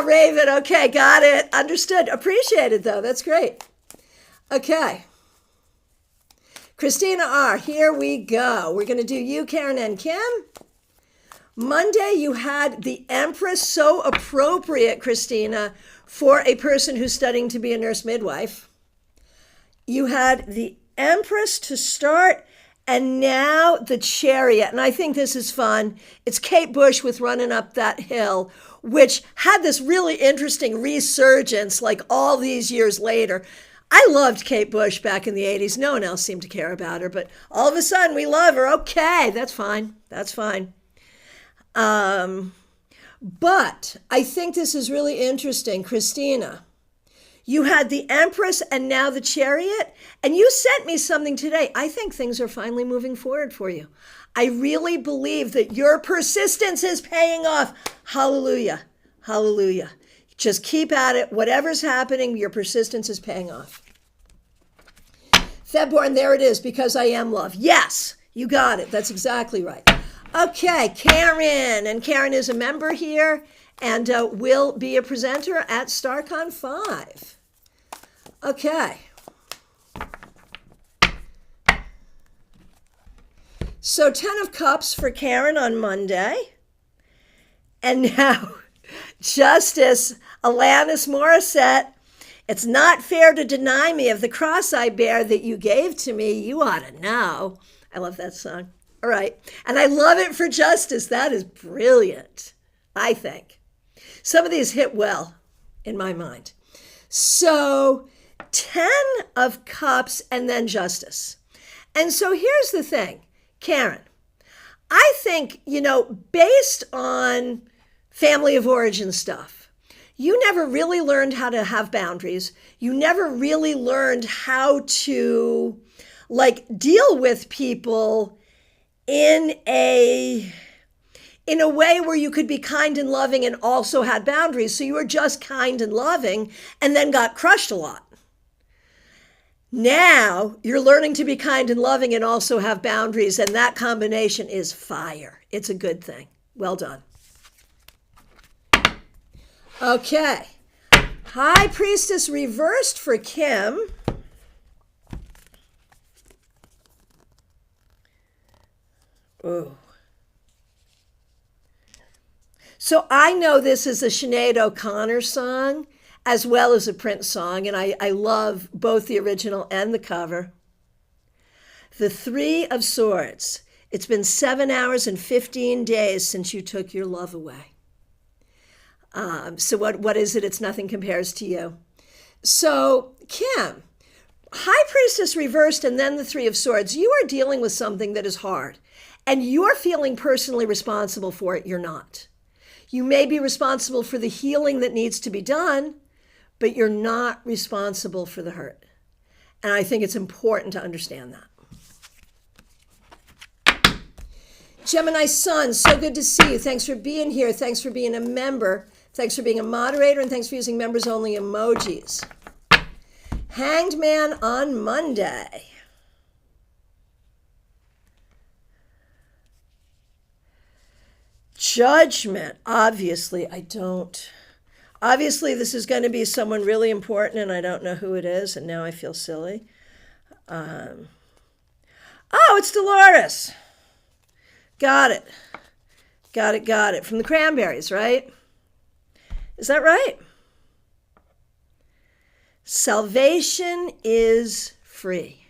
Raven, okay, got it. Understood. Appreciated, though. That's great. Okay. Christina R., here we go. We're going to do you, Karen, and Kim. Monday, you had the Empress, so appropriate, Christina, for a person who's studying to be a nurse midwife. You had the Empress to start, and now the Chariot. And I think this is fun. It's Kate Bush with Running Up That Hill, which had this really interesting resurgence like all these years later. I loved Kate Bush back in the 80s. No one else seemed to care about her, but all of a sudden we love her. Okay, that's fine. That's fine. But I think this is really interesting. Christina, you had the Empress and now the Chariot, and you sent me something today. I think things are finally moving forward for you. I really believe that your persistence is paying off. Hallelujah. Hallelujah. Just keep at it. Whatever's happening, your persistence is paying off. Febborn, there it is, because I am love. Yes. You got it. That's exactly right. Okay, Karen. And Karen is a member here and will be a presenter at StarCon 5. Okay. So 10 of Cups for Karen on Monday. And now Justice Alanis Morissette. It's not fair to deny me of the cross I bear that you gave to me. You ought to know. I love that song. All right. And I love it for Justice. That is brilliant, I think. Some of these hit well in my mind. So 10 of Cups and then Justice. And so here's the thing, Karen. I think, based on family of origin stuff, you never really learned how to have boundaries. You never really learned how to deal with people in a way where you could be kind and loving and also had boundaries. So you were just kind and loving and then got crushed a lot. Now you're learning to be kind and loving and also have boundaries, and that combination is fire. It's a good thing. Well done. Okay. High Priestess reversed for Kim. Ooh. So I know this is a Sinead O'Connor song as well as a Prince song, and I love both the original and the cover. The Three of Swords. It's been 7 hours and 15 days since you took your love away. So what is it? It's nothing compares to you. So Kim, High Priestess reversed and then the Three of Swords. You are dealing with something that is hard, and you're feeling personally responsible for it. You're not. You may be responsible for the healing that needs to be done, but you're not responsible for the hurt. And I think it's important to understand that. Gemini Sun, so good to see you. Thanks for being here. Thanks for being a member. Thanks for being a moderator, and thanks for using members only emojis. Hanged Man on Monday. Judgment. Obviously, this is going to be someone really important, and I don't know who it is, and now I feel silly. Oh, it's Dolores. Got it. From the Cranberries, right? Is that right? Salvation is free.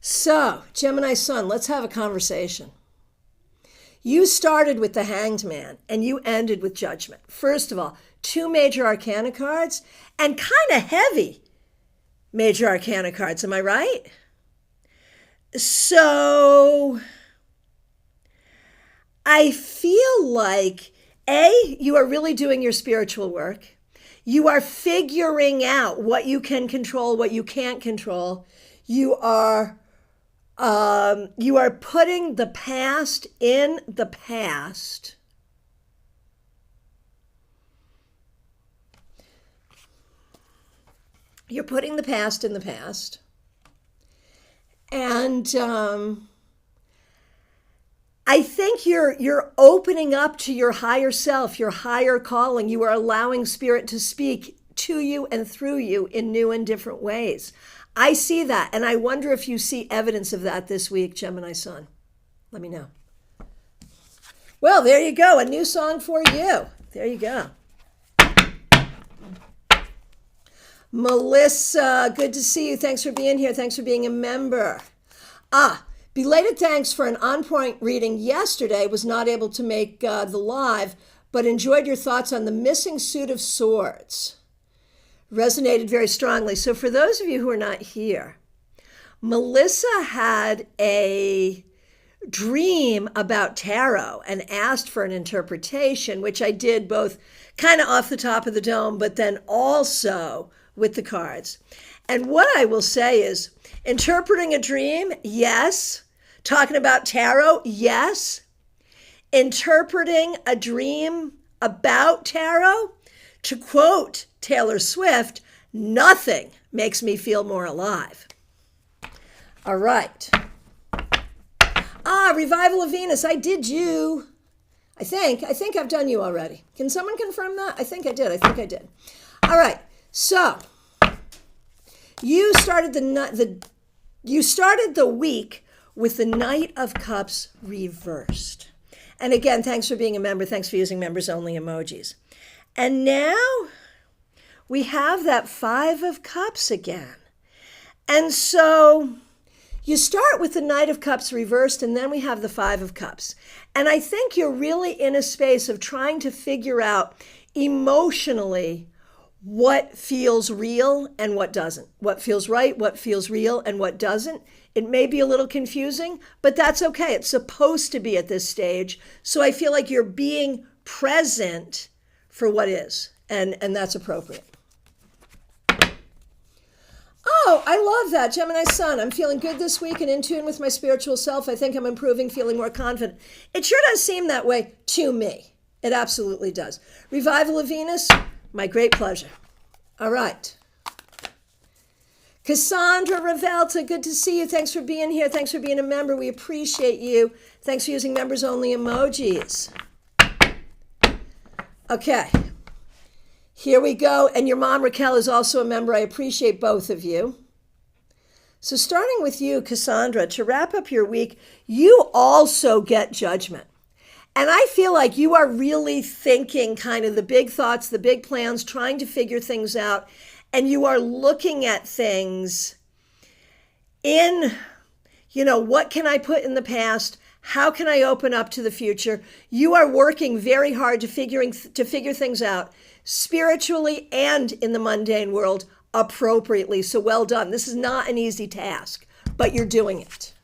So, Gemini Sun, let's have a conversation. You started with the Hanged Man and you ended with Judgment. First of all, 2 major arcana cards and kind of heavy major arcana cards. Am I right? So I feel like, A, you are really doing your spiritual work. You are figuring out what you can control, what you can't control. You are putting the past in the past. You're putting the past in the past. And I think you're opening up to your higher self, your higher calling. You are allowing Spirit to speak to you and through you in new and different ways. I see that, and I wonder if you see evidence of that this week, Gemini Sun. Let me know. Well, there you go. A new song for you. There you go. Melissa, good to see you. Thanks for being here. Thanks for being a member. Belated thanks for an on-point reading yesterday. Was not able to make the live, but enjoyed your thoughts on the missing suit of swords. Resonated very strongly. So for those of you who are not here, Melissa had a dream about tarot and asked for an interpretation, which I did both kind of off the top of the dome, but then also with the cards. And what I will say is, interpreting a dream, yes. Talking about tarot, yes. Interpreting a dream about tarot, to quote Taylor Swift, Nothing makes me feel more alive. All right. Revival of Venus. I did you. I think I've done you already. Can someone confirm that? I think I did. All right. So you started the week with the Knight of Cups reversed. And again, thanks for being a member. Thanks for using members only emojis. And now we have that Five of Cups again. And so you start with the Knight of Cups reversed, and then we have the Five of Cups. And I think you're really in a space of trying to figure out emotionally what feels real and what doesn't. What feels right, what feels real, and what doesn't. It may be a little confusing, but that's okay. It's supposed to be at this stage. So I feel like you're being present for what is, and that's appropriate. Oh, I love that. Gemini Sun. I'm feeling good this week and in tune with my spiritual self. I think I'm improving, feeling more confident. It sure does seem that way to me. It absolutely does. Revival of Venus, my great pleasure. All right. Cassandra Ravelta, good to see you. Thanks for being here. Thanks for being a member. We appreciate you. Thanks for using members only emojis. Okay. Here we go. And your mom, Raquel, is also a member. I appreciate both of you. So starting with you, Cassandra, to wrap up your week, you also get judgment. And I feel like you are really thinking kind of the big thoughts, the big plans, trying to figure things out. And you are looking at things in, what can I put in the past? How can I open up to the future? You are working very hard to figure things out spiritually and in the mundane world appropriately. So well done. This is not an easy task, but you're doing it.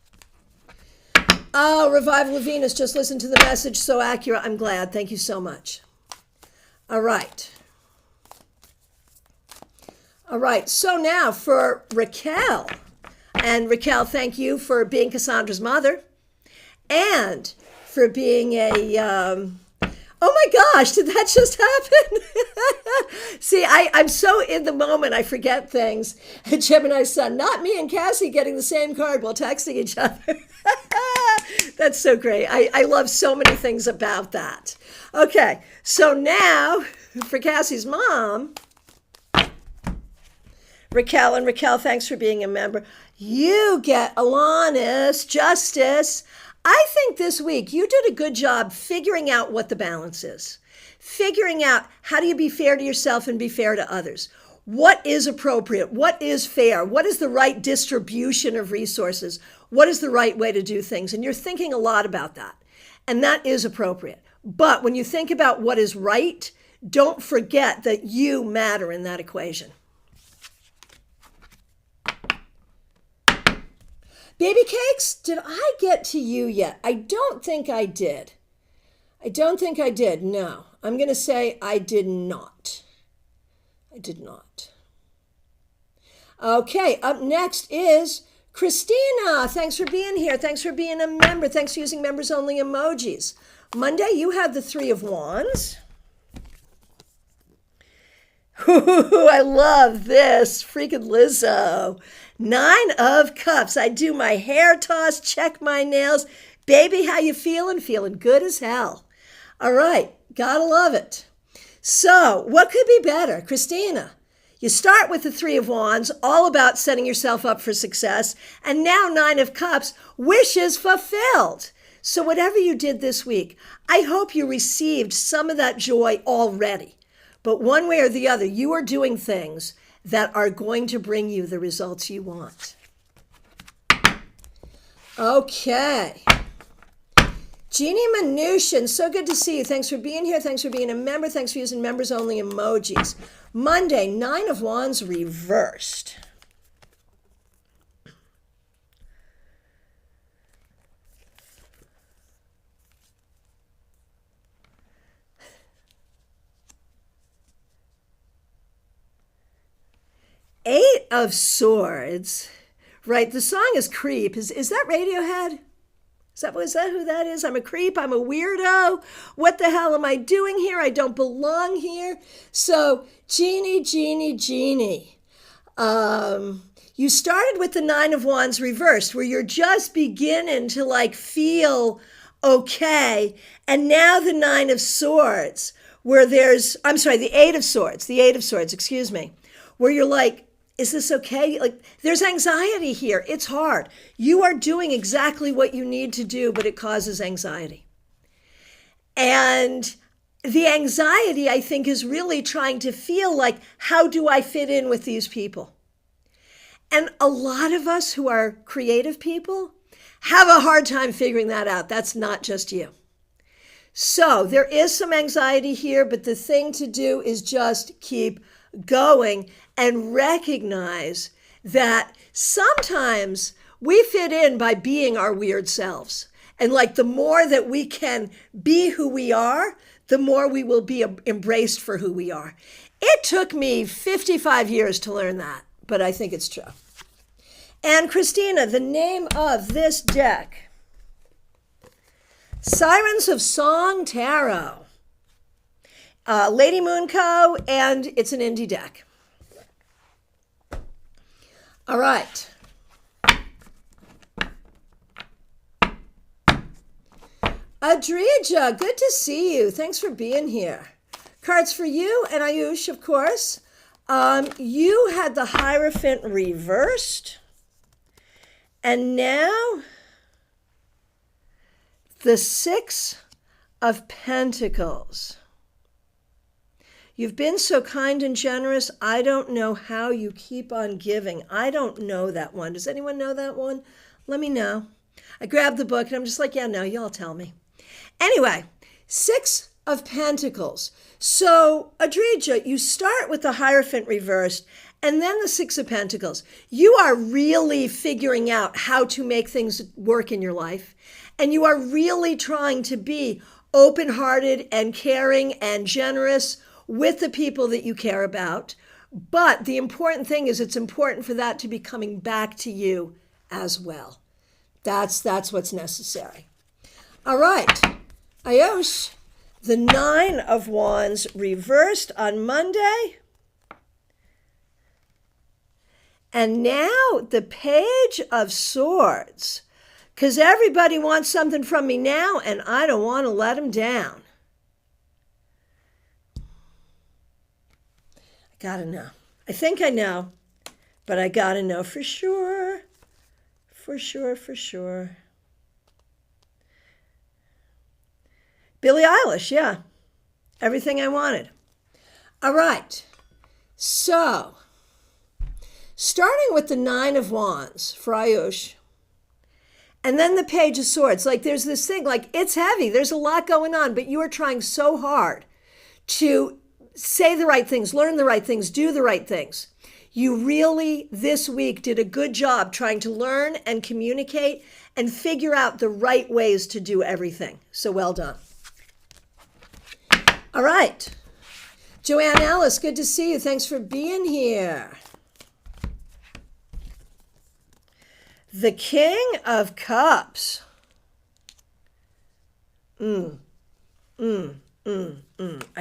Oh, Revival of Venus. Just listen to the message. So accurate. I'm glad. Thank you so much. All right. All right. So now for Raquel. And Raquel, thank you for being Cassandra's mother and for being oh my gosh, did that just happen? See, I'm so in the moment, I forget things. Gemini Sun, not me and Cassie getting the same card while texting each other. That's so great. I love so many things about that. Okay, so now for Cassie's mom, Raquel, and Raquel, thanks for being a member. You get Alanis, Justice. I think this week you did a good job figuring out what the balance is. Figuring out how do you be fair to yourself and be fair to others. What is appropriate? What is fair? What is the right distribution of resources? What is the right way to do things? And you're thinking a lot about that. And that is appropriate. But when you think about what is right, don't forget that you matter in that equation. Baby cakes, did I get to you yet? I don't think I did. No. I'm going to say I did not. Okay, up next is Christina. Thanks for being here. Thanks for being a member. Thanks for using members only emojis. Monday, you had the Three of Wands. Ooh, I love this. Freaking Lizzo. Nine of Cups. I do my hair toss, check my nails. Baby, how you feeling? Feeling good as hell. All right. Gotta love it. So what could be better? Christina, you start with the Three of Wands, all about setting yourself up for success. And now Nine of Cups, wishes fulfilled. So whatever you did this week, I hope you received some of that joy already. But one way or the other, you are doing things that are going to bring you the results you want. Okay. Jeannie Mnuchin, so good to see you. Thanks for being here. Thanks for being a member. Thanks for using members only emojis. Monday, Nine of Wands reversed. Eight of Swords. Right, the song is Creep. Is that Radiohead? Is that who that is? I'm a creep. I'm a weirdo. What the hell am I doing here? I don't belong here. So, Jeannie. You started with the Nine of Wands reversed, where you're just beginning to like feel okay. And now the Nine of Swords, where the Eight of Swords, excuse me, where you're like, is this okay? Like, there's anxiety here. It's hard. You are doing exactly what you need to do, but it causes anxiety. And the anxiety, I think, is really trying to feel like, how do I fit in with these people? And a lot of us who are creative people have a hard time figuring that out. That's not just you. So there is some anxiety here, but the thing to do is just keep going and recognize that sometimes we fit in by being our weird selves. And like the more that we can be who we are, the more we will be embraced for who we are. It took me 55 years to learn that, but I think it's true. And Christina, the name of this deck, Sirens of Song Tarot, Lady Moonco, and it's an indie deck. All right. Adrija, good to see you. Thanks for being here. Cards for you and Ayush, of course. You had the Hierophant reversed. And now the Six of Pentacles. You've been so kind and generous. I don't know how you keep on giving. I don't know that one. Does anyone know that one? Let me know. I grabbed the book and I'm just like, yeah, no, y'all tell me. Anyway, Six of Pentacles. So, Adrija, you start with the Hierophant reversed and then the Six of Pentacles. You are really figuring out how to make things work in your life. And you are really trying to be open-hearted and caring and generous with the people that you care about. But the important thing is it's important for that to be coming back to you as well. That's what's necessary. All right. Ayush, the Nine of Wands reversed on Monday. And now the Page of Swords. Because everybody wants something from me now, and I don't want to let them down. I gotta know. I think I know, but I gotta know for sure. For sure. Billie Eilish, yeah. Everything I wanted. All right. So, starting with the Nine of Wands for Ayush, and then the Page of Swords. Like there's this thing, like it's heavy. There's a lot going on, but you are trying so hard to say the right things, learn the right things, do the right things. You really, this week, did a good job trying to learn and communicate and figure out the right ways to do everything. So well done. All right. Joanne Ellis, good to see you. Thanks for being here. The King of Cups. I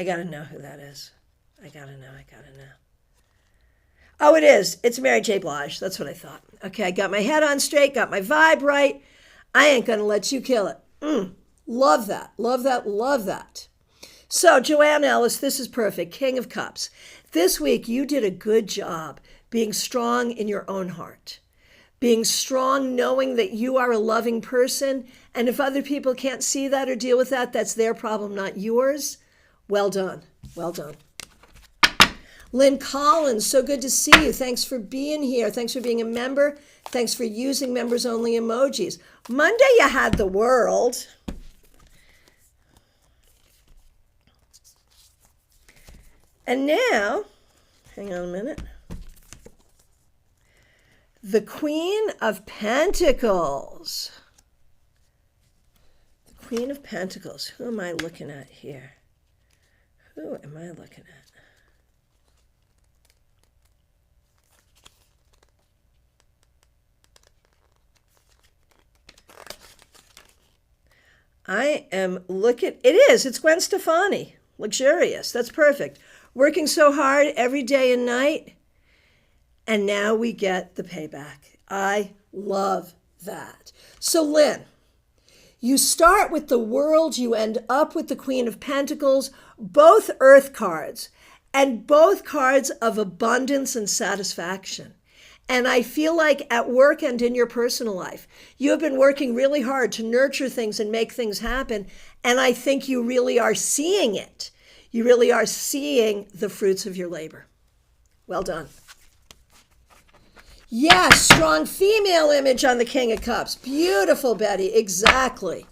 gotta know who that is. I gotta know. Oh, it is. It's Mary J. Blige. That's what I thought. Okay, I got my head on straight, got my vibe right. I ain't gonna let you kill it. Love that. So, Joanne Ellis, this is perfect. King of Cups. This week, you did a good job being strong in your own heart. Being strong, knowing that you are a loving person. And if other people can't see that or deal with that, that's their problem, not yours. Well done. Lynn Collins, so good to see you. Thanks for being here. Thanks for being a member. Thanks for using members only emojis. Monday, you had the World. And now, hang on a minute. The Queen of Pentacles. The Queen of Pentacles. Who am I looking at here? It's Gwen Stefani. Luxurious. That's perfect. Working so hard every day and night. And now we get the payback. I love that. So Lynn, you start with the World, you end up with the Queen of Pentacles, both earth cards, and both cards of abundance and satisfaction. And I feel like at work and in your personal life, you have been working really hard to nurture things and make things happen. And I think you really are seeing it. You really are seeing the fruits of your labor. Well done. Yes, strong female image on the King of Cups. Beautiful, Betty. Exactly.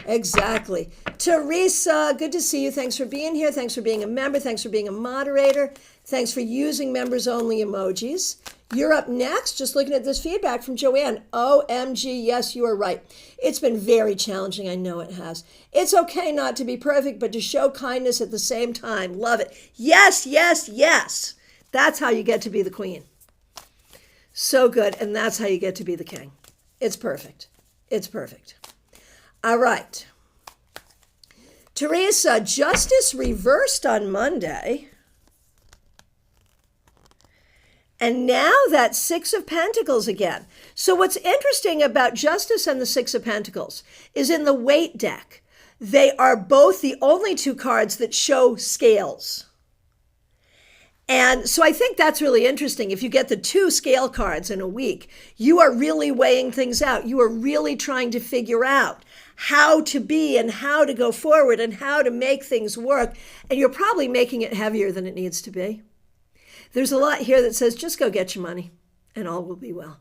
Exactly. Teresa, good to see you. Thanks for being here. Thanks for being a member. Thanks for being a moderator. Thanks for using members only emojis. You're up next. Just looking at this feedback from Joanne. OMG, yes, you are right. It's been very challenging. I know it has. It's okay not to be perfect, but to show kindness at the same time. Love it. Yes, yes, yes. That's how you get to be the queen. So good. And that's how you get to be the king. It's perfect. It's perfect. All right. Teresa, justice reversed on Monday. And now that Six of Pentacles again. So what's interesting about Justice and the Six of Pentacles is in the weight deck, they are both the only two cards that show scales. And so I think that's really interesting. If you get the two scale cards in a week, you are really weighing things out. You are really trying to figure out how to be and how to go forward and how to make things work. And you're probably making it heavier than it needs to be. There's a lot here that says, just go get your money and all will be well.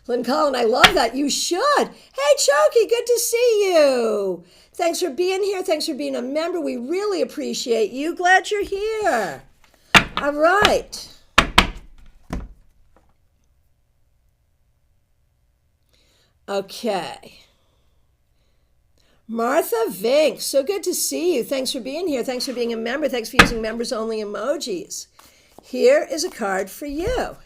Lynn Collin, I love that. You should. Hey, Choki, good to see you. Thanks for being here. Thanks for being a member. We really appreciate you. Glad you're here. All right. Okay. Martha Vink, so good to see you. Thanks for being here. Thanks for being a member. Thanks for using members only emojis. Here is a card for you.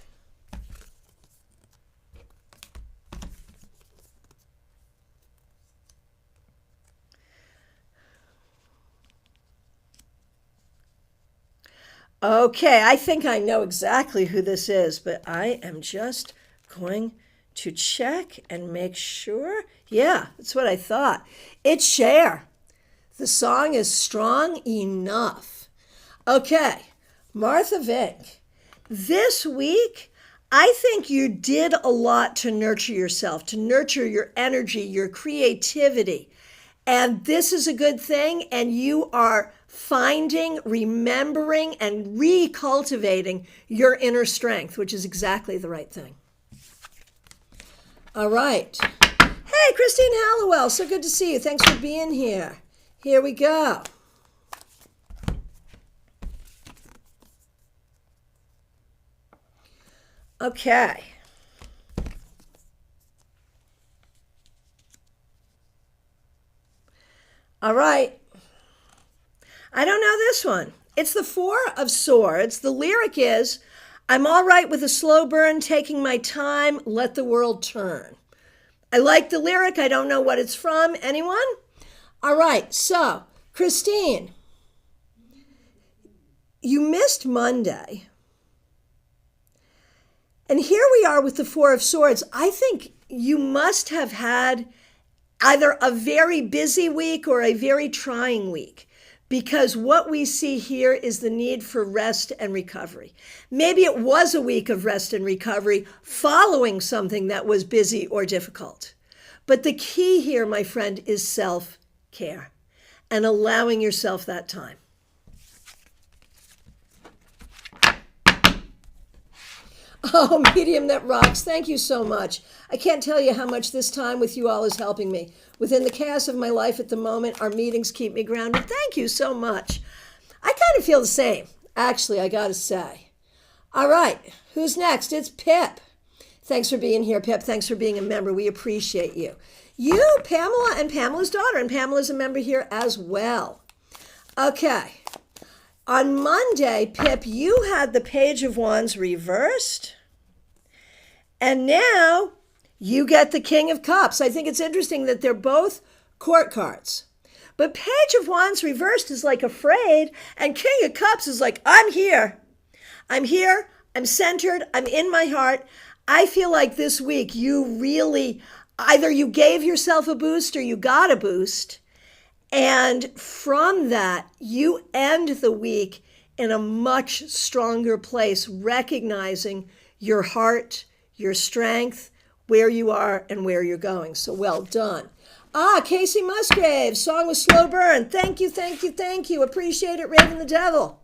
Okay, I think I know exactly who this is, but I am just going to check and make sure. Yeah, that's what I thought. It's Cher. The song is Strong Enough. Okay, Martha Vink. This week, I think you did a lot to nurture yourself, to nurture your energy, your creativity. And this is a good thing, and you are finding, remembering, and recultivating your inner strength, which is exactly the right thing. All right. Hey, Christine Hallowell, so good to see you. Thanks for being here. Here we go. Okay. All right. I don't know this one. It's the Four of Swords. The lyric is, I'm all right with a slow burn, taking my time, let the world turn. I like the lyric. I don't know what it's from. Anyone? All right. So, Christine, you missed Monday. And here we are with the Four of Swords. I think you must have had either a very busy week or a very trying week, because what we see here is the need for rest and recovery. Maybe it was a week of rest and recovery following something that was busy or difficult. But the key here, my friend, is self-care and allowing yourself that time. Oh, Medium That Rocks, thank you so much. I can't tell you how much this time with you all is helping me. Within the chaos of my life at the moment, our meetings keep me grounded. Thank you so much. I kind of feel the same, actually, I gotta say. All right, who's next? It's Pip. Thanks for being here, Pip. Thanks for being a member. We appreciate you. You, Pamela, and Pamela's daughter, and Pamela's a member here as well. Okay. On Monday, Pip, you had the Page of Wands reversed. And now you get the King of Cups. I think it's interesting that they're both court cards. But Page of Wands reversed is like afraid, and King of Cups is like, I'm here. I'm here. I'm centered. I'm in my heart. I feel like this week you really, either you gave yourself a boost or you got a boost. And from that, you end the week in a much stronger place, recognizing your heart, your strength, where you are and where you're going. So well done. Casey Musgrave, song with slow burn. Thank you, thank you, thank you. Appreciate it, Raven the Devil.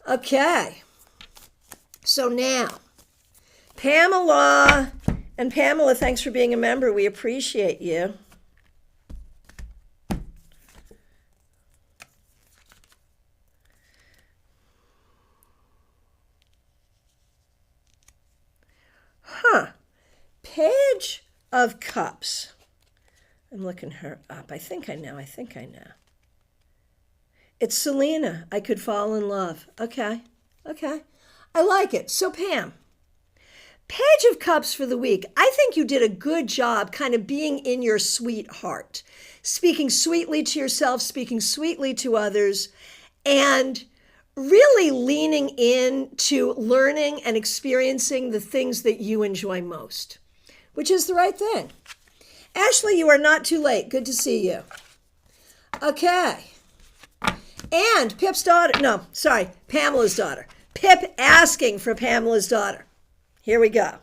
Okay. So now, Pamela. And Pamela, thanks for being a member. We appreciate you. Page of Cups. I'm looking her up. I think I know. It's Selena. I could fall in love. Okay. I like it. So Pam, Page of Cups for the week. I think you did a good job kind of being in your sweetheart, speaking sweetly to yourself, speaking sweetly to others, and really leaning into learning and experiencing the things that you enjoy most, which is the right thing. Ashley, you are not too late. Good to see you. Okay. And Pamela's daughter. Pip asking for Pamela's daughter. Here we go.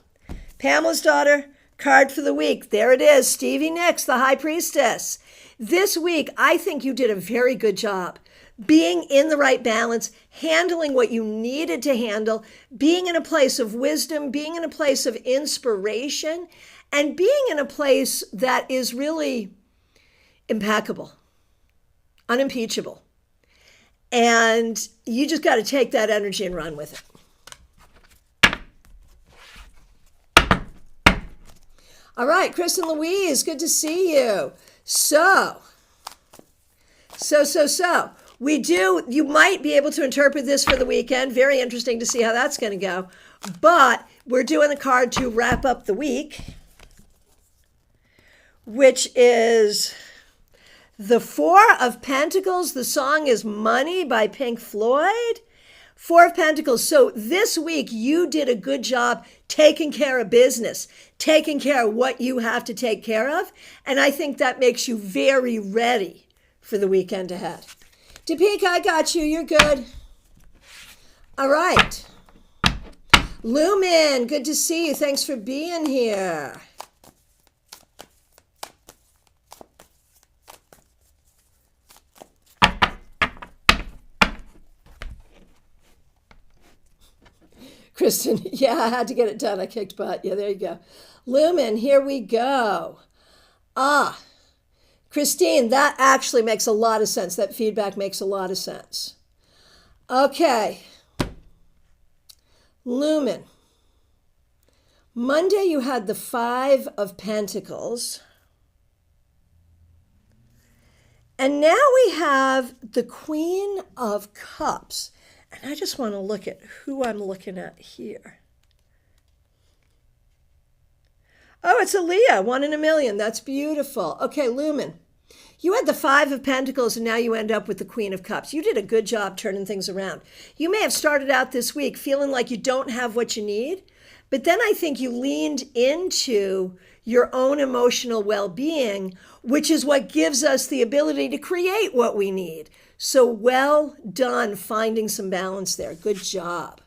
Pamela's daughter, card for the week. There it is. Stevie Nicks, the High Priestess. This week, I think you did a very good job being in the right balance, handling what you needed to handle, being in a place of wisdom, being in a place of inspiration, and being in a place that is really impeccable, unimpeachable. And you just got to take that energy and run with it. All right, Chris and Louise, good to see you. So. You might be able to interpret this for the weekend. Very interesting to see how that's going to go. But we're doing a card to wrap up the week, which is the Four of Pentacles. The song is Money by Pink Floyd. Four of Pentacles. So this week you did a good job taking care of business, taking care of what you have to take care of. And I think that makes you very ready for the weekend ahead. Topeka, I got you. You're good. All right. Lumen, good to see you. Thanks for being here. Kristen, yeah, I had to get it done. I kicked butt. Yeah, there you go. Lumen, here we go. Christine, that actually makes a lot of sense. That feedback makes a lot of sense. Okay. Lumen. Monday, you had the Five of Pentacles. And now we have the Queen of Cups. And I just want to look at who I'm looking at here. Oh, it's Aaliyah, 1 in a million. That's beautiful. Okay, Lumen, you had the Five of Pentacles and now you end up with the Queen of Cups. You did a good job turning things around. You may have started out this week feeling like you don't have what you need, but then I think you leaned into your own emotional well-being, which is what gives us the ability to create what we need. So well done finding some balance there. Good job.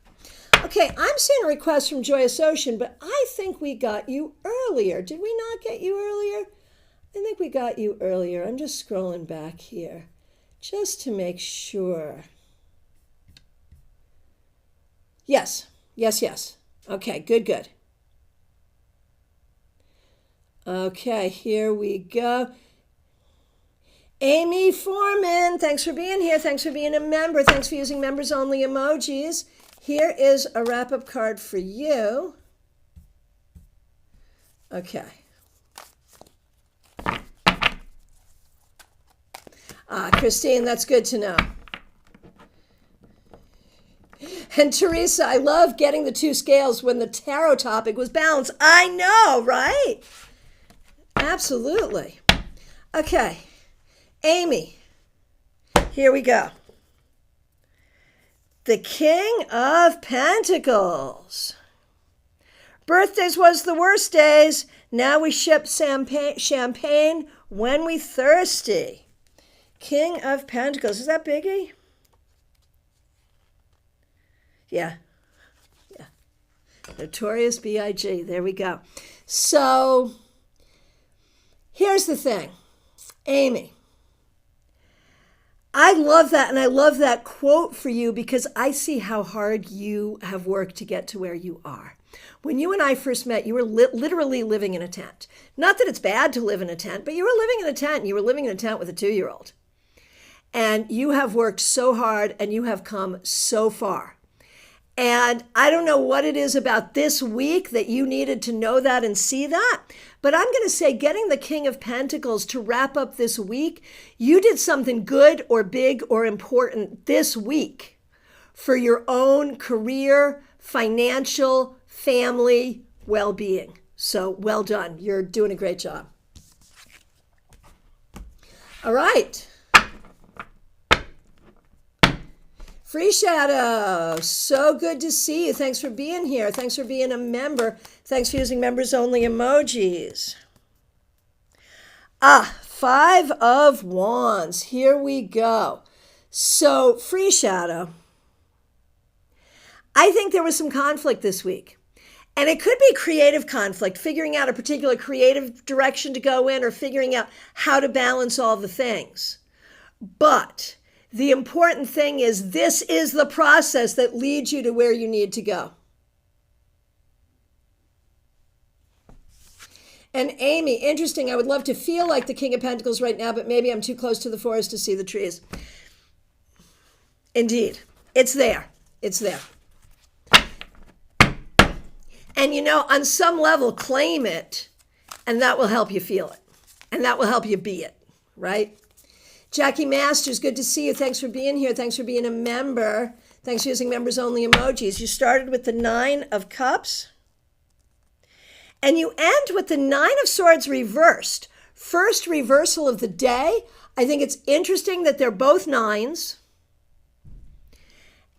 Okay, I'm seeing a request from Joyous Ocean, but I think we got you earlier. Did we not get you earlier? I think we got you earlier. I'm just scrolling back here just to make sure. Yes. Okay, good. Okay, here we go. Amy Foreman, thanks for being here. Thanks for being a member. Thanks for using members only emojis. Here is a wrap-up card for you. Okay. Christine, that's good to know. And Teresa, I love getting the two scales when the tarot topic was balanced. I know, right? Absolutely. Okay. Amy, here we go. The King of Pentacles. Birthdays was the worst days. Now we ship champagne when we thirsty. King of Pentacles. Is that Biggie? Yeah. Notorious B.I.G. There we go. So here's the thing. Amy, I love that, and I love that quote for you because I see how hard you have worked to get to where you are. When you and I first met, you were literally living in a tent. Not that it's bad to live in a tent, but you were living in a tent, and you were living in a tent with a 2-year-old. And you have worked so hard, and you have come so far. And I don't know what it is about this week that you needed to know that and see that. But I'm going to say getting the King of Pentacles to wrap up this week, you did something good or big or important this week for your own career, financial, family, well-being. So well done. You're doing a great job. All right. Free Shadow, so good to see you. Thanks for being here. Thanks for being a member. Thanks for using members only emojis. 5 of Wands. Here we go. So, Free Shadow, I think there was some conflict this week. And it could be creative conflict, figuring out a particular creative direction to go in or figuring out how to balance all the things. But the important thing is this is the process that leads you to where you need to go. And Amy, interesting. I would love to feel like the King of Pentacles right now, but maybe I'm too close to the forest to see the trees. Indeed. It's there. It's there. And you know, on some level, claim it, and that will help you feel it. And that will help you be it, right? Jackie Masters, good to see you. Thanks for being here. Thanks for being a member. Thanks for using members only emojis. You started with the 9 of Cups. And you end with the 9 of Swords reversed. First reversal of the day. I think it's interesting that they're both 9s.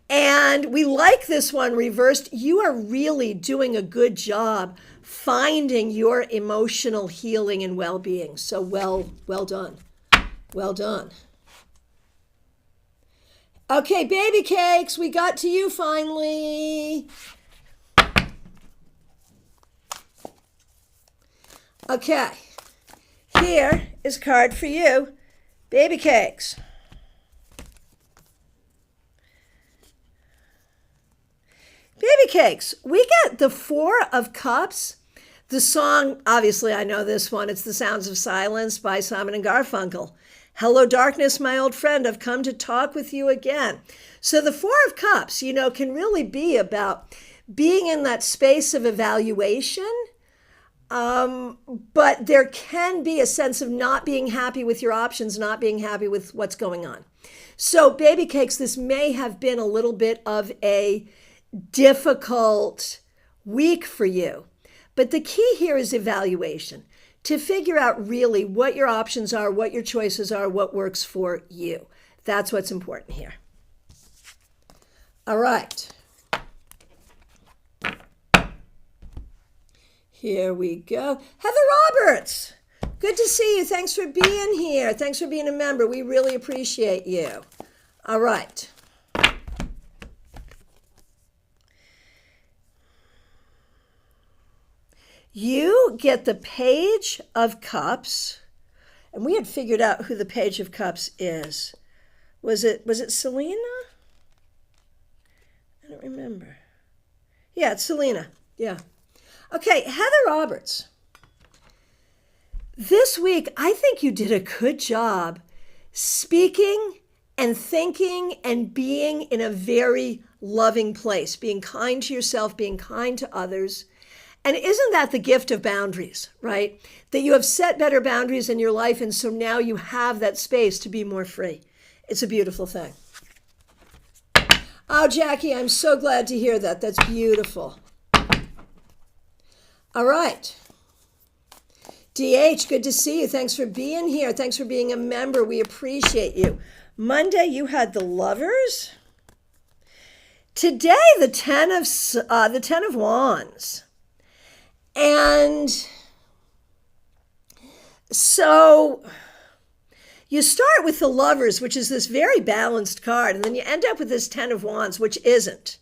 And we like this one reversed. You are really doing a good job finding your emotional healing and well-being. So well done. Well done. Okay, baby cakes, we got to you finally. Okay, here is a card for you, baby cakes. Baby cakes, we get the 4 of Cups. The song, obviously I know this one, it's The Sounds of Silence by Simon and Garfunkel. Hello, darkness, my old friend. I've come to talk with you again. So the 4 of Cups, you know, can really be about being in that space of evaluation. But there can be a sense of not being happy with your options, not being happy with what's going on. So baby cakes, this may have been a little bit of a difficult week for you. But the key here is evaluation. To figure out really what your options are, what your choices are, what works for you. That's what's important here. All right. Here we go. Heather Roberts, good to see you. Thanks for being here. Thanks for being a member. We really appreciate you. All right. You get the Page of Cups, and we had figured out who the Page of Cups is. Was it Selena? I don't remember. Yeah, it's Selena. Yeah. Okay, Heather Roberts. This week, I think you did a good job speaking and thinking and being in a very loving place, being kind to yourself, being kind to others. And isn't that the gift of boundaries, right? That you have set better boundaries in your life, and so now you have that space to be more free. It's a beautiful thing. Oh, Jackie, I'm so glad to hear that. That's beautiful. All right. DH, good to see you. Thanks for being here. Thanks for being a member. We appreciate you. Monday, you had the Lovers. Today, the Ten of Wands. And so you start with the Lovers, which is this very balanced card, and then you end up with this Ten of Wands, which isn't.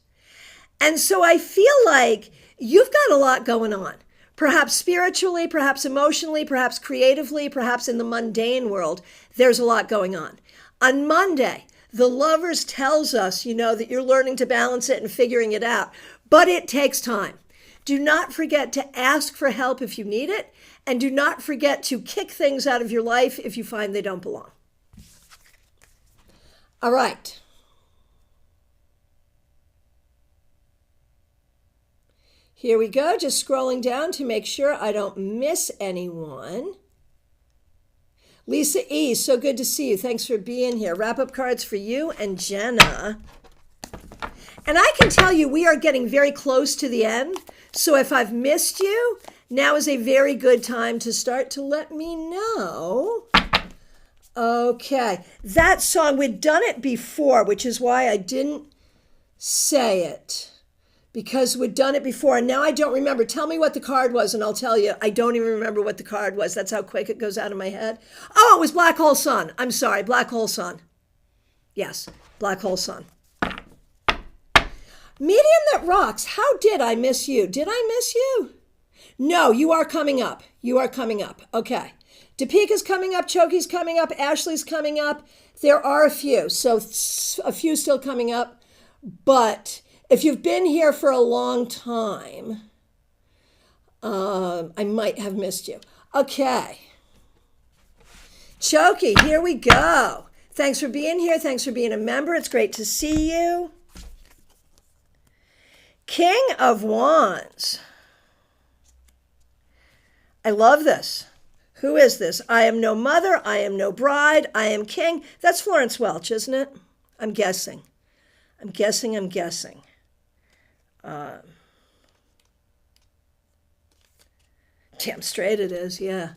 And so I feel like you've got a lot going on, perhaps spiritually, perhaps emotionally, perhaps creatively, perhaps in the mundane world. There's a lot going on. On Monday, the Lovers tells us, that you're learning to balance it and figuring it out, but it takes time. Do not forget to ask for help if you need it, and do not forget to kick things out of your life if you find they don't belong. All right. Here we go, just scrolling down to make sure I don't miss anyone. Lisa E., so good to see you. Thanks for being here. Wrap-up cards for you and Jenna. And I can tell you we are getting very close to the end. So if I've missed you, now is a very good time to start to let me know. Okay, that song, we'd done it before, which is why I didn't say it. Because we'd done it before, and now I don't remember. Tell me what the card was, and I'll tell you. I don't even remember what the card was. That's how quick it goes out of my head. Oh, it was Black Hole Sun. I'm sorry, Black Hole Sun. Yes, Black Hole Sun. Medium that rocks. How did I miss you? Did I miss you? No, you are coming up. You are coming up. Okay. Deepika's coming up. Choki's coming up. Ashley's coming up. There are a few. So a few still coming up. But if you've been here for a long time, I might have missed you. Okay. Choki, here we go. Thanks for being here. Thanks for being a member. It's great to see you. King of Wands. I love this. Who is this? I am no mother. I am no bride. I am king. That's Florence Welch, isn't it? I'm guessing. Damn straight it is. Yeah,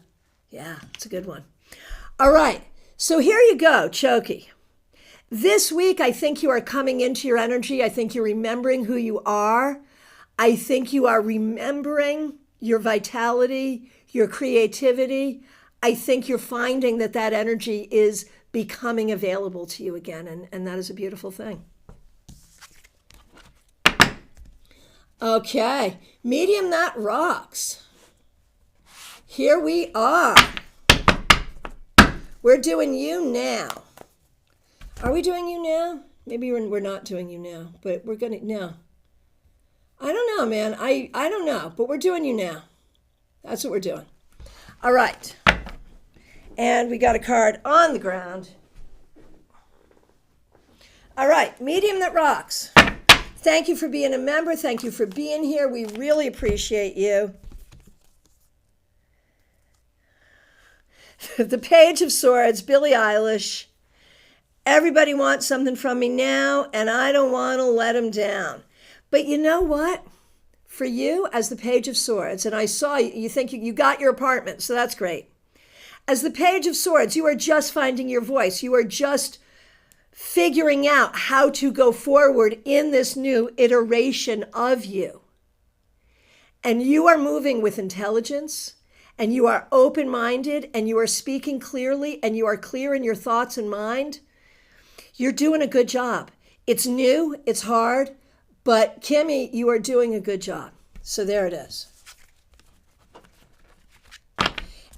it's a good one. All right, so here you go, Choki. This week, I think you are coming into your energy. I think you're remembering who you are. I think you are remembering your vitality, your creativity. I think you're finding that energy is becoming available to you again, and that is a beautiful thing. Okay, medium that rocks. Here we are. We're doing you now. Are we doing you now? Maybe we're not doing you now, but we're going to, no. I don't know, man. I don't know, but we're doing you now. That's what we're doing. All right. And we got a card on the ground. All right, medium that rocks. Thank you for being a member. Thank you for being here. We really appreciate you. The Page of Swords, Billie Eilish. Everybody wants something from me now, and I don't want to let them down. But you know what? For you, as the Page of Swords, and I saw you think you got your apartment, so that's great. As the Page of Swords, you are just finding your voice. You are just figuring out how to go forward in this new iteration of you. And you are moving with intelligence, and you are open-minded, and you are speaking clearly, and you are clear in your thoughts and mind. You're doing a good job. It's new, it's hard, but Kimmy, you are doing a good job. So there it is.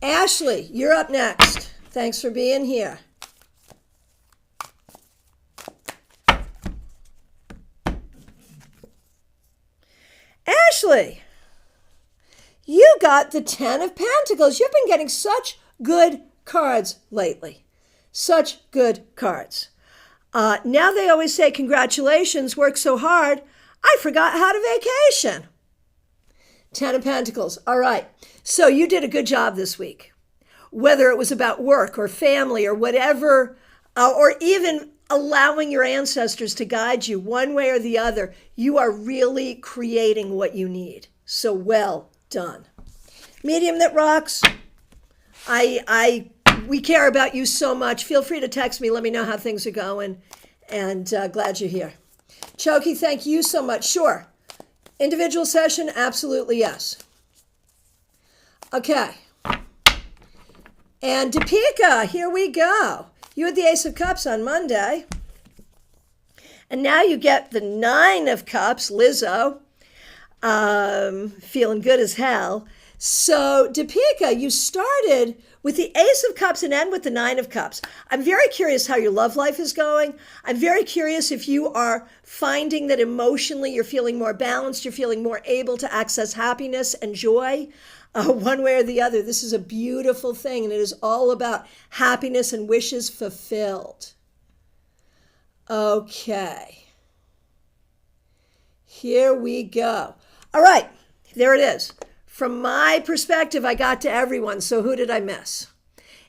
Ashley, you're up next. Thanks for being here. Ashley, you got the 10 of Pentacles. You've been getting such good cards lately. Such good cards. Now they always say, congratulations, worked so hard, I forgot how to vacation. 10 of Pentacles. All right. So you did a good job this week. Whether it was about work or family or whatever, or even allowing your ancestors to guide you one way or the other, you are really creating what you need. So well done. Medium that rocks. We care about you so much. Feel free to text me. Let me know how things are going. And glad you're here. Choki, thank you so much. Sure. Individual session, absolutely yes. Okay. And Deepika, here we go. You had the Ace of Cups on Monday. And now you get the Nine of Cups, Lizzo, feeling good as hell. So, Deepika, you started with the Ace of Cups and end with the Nine of Cups. I'm very curious how your love life is going. I'm very curious if you are finding that emotionally you're feeling more balanced, you're feeling more able to access happiness and joy, one way or the other. This is a beautiful thing, and it is all about happiness and wishes fulfilled. Okay. Here we go. All right, there it is. From my perspective, I got to everyone, so who did I miss?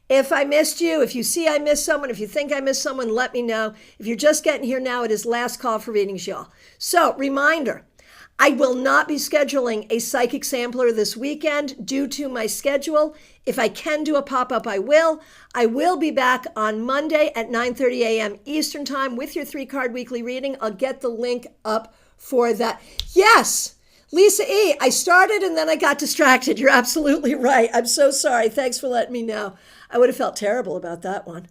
If I missed you, if you see I missed someone, if you think I missed someone, let me know. If you're just getting here now, it is last call for readings, y'all. So, reminder, I will not be scheduling a psychic sampler this weekend due to my schedule. If I can do a pop-up, I will. I will be back on Monday at 9:30 a.m. Eastern Time with your 3-card weekly reading. I'll get the link up for that. Yes! Lisa E., I started and then I got distracted. You're absolutely right. I'm so sorry. Thanks for letting me know. I would have felt terrible about that one.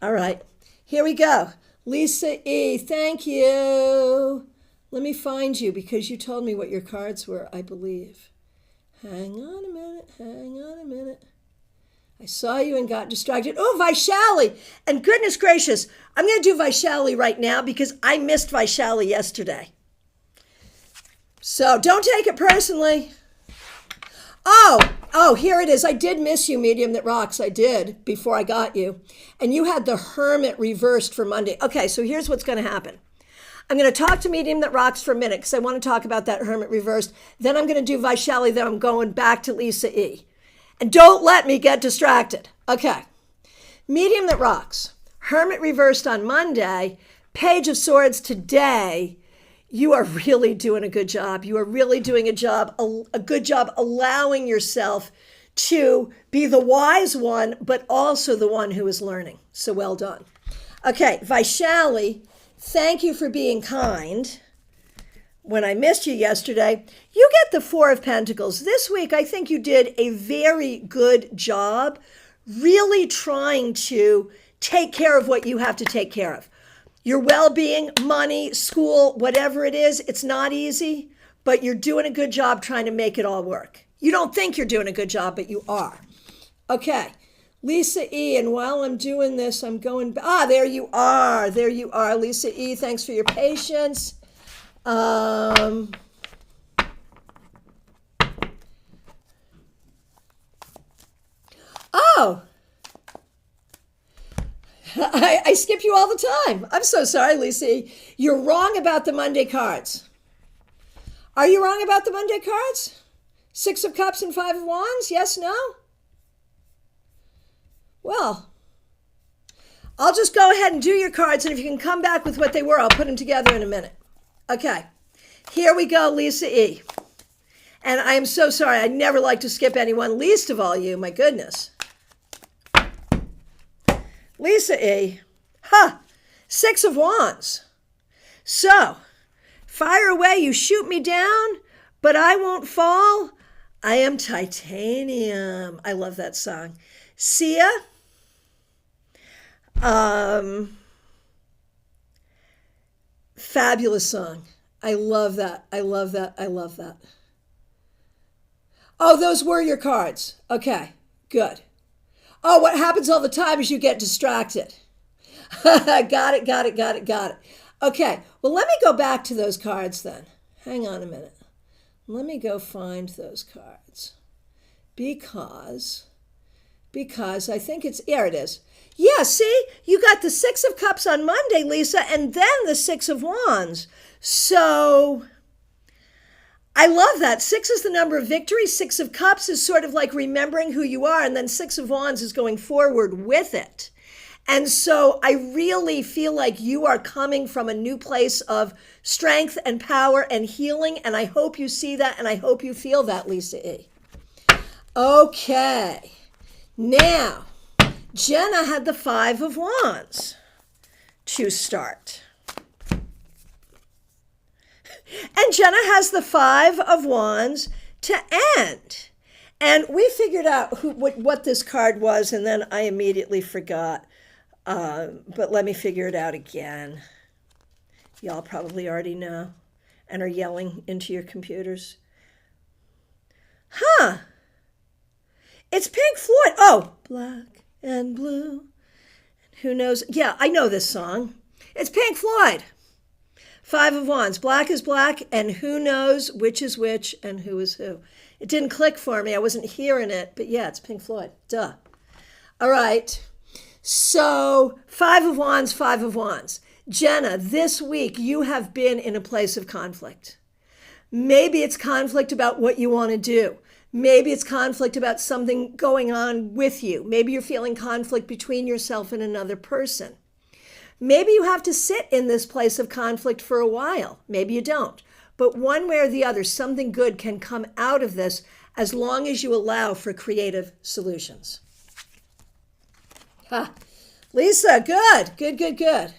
All right, here we go. Lisa E., thank you. Let me find you because you told me what your cards were, I believe. Hang on a minute. I saw you and got distracted. Oh, Vaishali. And goodness gracious, I'm going to do Vaishali right now because I missed Vaishali yesterday. So don't take it personally. Oh, here it is. I did miss you, Medium That Rocks. I did before I got you. And you had the Hermit reversed for Monday. Okay, so here's what's going to happen. I'm going to talk to Medium That Rocks for a minute because I want to talk about that Hermit reversed. Then I'm going to do Vaishali. Then I'm going back to Lisa E. And don't let me get distracted. Okay. Medium That Rocks. Hermit reversed on Monday. Page of Swords today. You are really doing a good job. You are really doing a good job allowing yourself to be the wise one, but also the one who is learning. So well done. Okay, Vaishali, thank you for being kind. When I missed you yesterday, you get the Four of Pentacles. This week, I think you did a very good job really trying to take care of what you have to take care of. Your well-being, money, school, whatever it is, it's not easy, but you're doing a good job trying to make it all work. You don't think you're doing a good job, but you are. Okay, Lisa E., and while I'm doing this, I'm going, there you are, Lisa E., thanks for your patience. Oh, I skip you all the time. I'm so sorry, Lisa. You're wrong about the Monday cards. Are you wrong about the Monday cards? 6 of Cups and 5 of Wands? Yes, no? Well, I'll just go ahead and do your cards, and if you can come back with what they were, I'll put them together in a minute. Okay, here we go, Lisa E. And I am so sorry. I never like to skip anyone, least of all you. My goodness. Lisa E. 6 of Wands. So, fire away, you shoot me down, but I won't fall. I am titanium. I love that song. Sia. Fabulous song. I love that. I love that. I love that. Oh, those were your cards. Okay, good. Oh, what happens all the time is you get distracted. Got it. Okay, well, let me go back to those cards then. Hang on a minute. Let me go find those cards. Because I think here it is. Yeah, see, you got the 6 of Cups on Monday, Lisa, and then the 6 of Wands. So I love that. 6 is the number of victory. 6 of Cups is sort of like remembering who you are, and then 6 of Wands is going forward with it. And so I really feel like you are coming from a new place of strength and power and healing, and I hope you see that, and I hope you feel that, Lisa E. Okay, now, Jenna had the 5 of Wands to start. Jenna has the 5 of Wands to end. And we figured out what this card was, and then I immediately forgot. But let me figure it out again. Y'all probably already know and are yelling into your computers. Huh. It's Pink Floyd. Oh, black and blue. Who knows? Yeah, I know this song. It's Pink Floyd. 5 of Wands. Black is black, and who knows which is which and who is who. It didn't click for me. I wasn't hearing it, but yeah, it's Pink Floyd. Duh. All right. So 5 of Wands, 5 of Wands. Jenna, this week you have been in a place of conflict. Maybe it's conflict about what you want to do. Maybe it's conflict about something going on with you. Maybe you're feeling conflict between yourself and another person. Maybe you have to sit in this place of conflict for a while. Maybe you don't. But one way or the other, something good can come out of this as long as you allow for creative solutions. Ha. Lisa, good, good, good, good.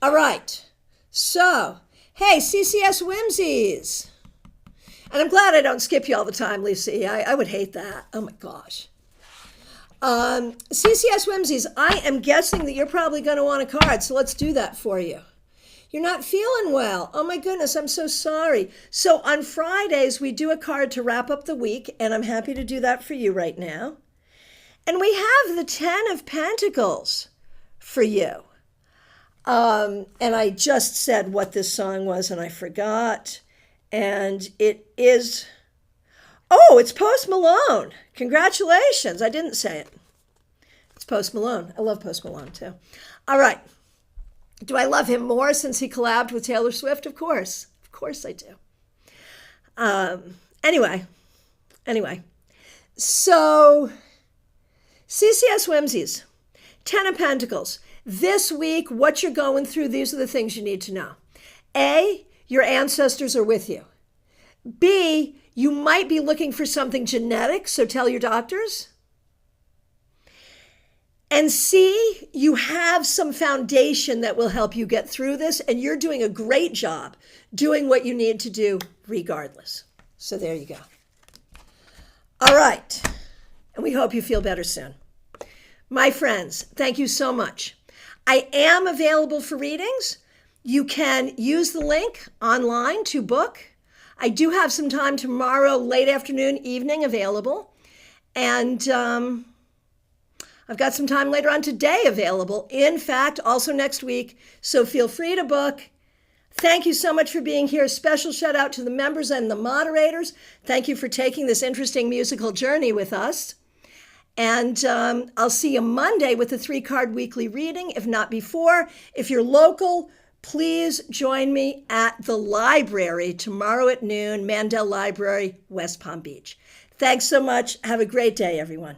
All right. So, hey, CCS Whimsies. And I'm glad I don't skip you all the time, Lisa. I would hate that. Oh my gosh. CCS Whimsies, I am guessing that you're probably going to want a card, so let's do that for you. You're not feeling well. Oh my goodness, I'm so sorry. So on Fridays, we do a card to wrap up the week, and I'm happy to do that for you right now. And we have the 10 of Pentacles for you. And I just said what this song was, and I forgot. And it is, oh, it's Post Malone. Congratulations. I didn't say it. It's Post Malone. I love Post Malone, too. All right. Do I love him more since he collabed with Taylor Swift? Of course. Of course I do. Anyway. So, CCS Whimsies, 10 of Pentacles. This week, what you're going through, these are the things you need to know. A, your ancestors are with you. B, you might be looking for something genetic, so tell your doctors. And C, you have some foundation that will help you get through this, and you're doing a great job doing what you need to do regardless. So there you go. All right. And we hope you feel better soon. My friends, thank you so much. I am available for readings. You can use the link online to book. I do have some time tomorrow, late afternoon, evening available. And I've got some time later on today available. In fact, also next week. So feel free to book. Thank you so much for being here. Special shout out to the members and the moderators. Thank you for taking this interesting musical journey with us. And I'll see you Monday with the 3-card weekly reading, if not before. If you're local, please join me at the library tomorrow at noon, Mandel Library, West Palm Beach. Thanks so much. Have a great day, everyone.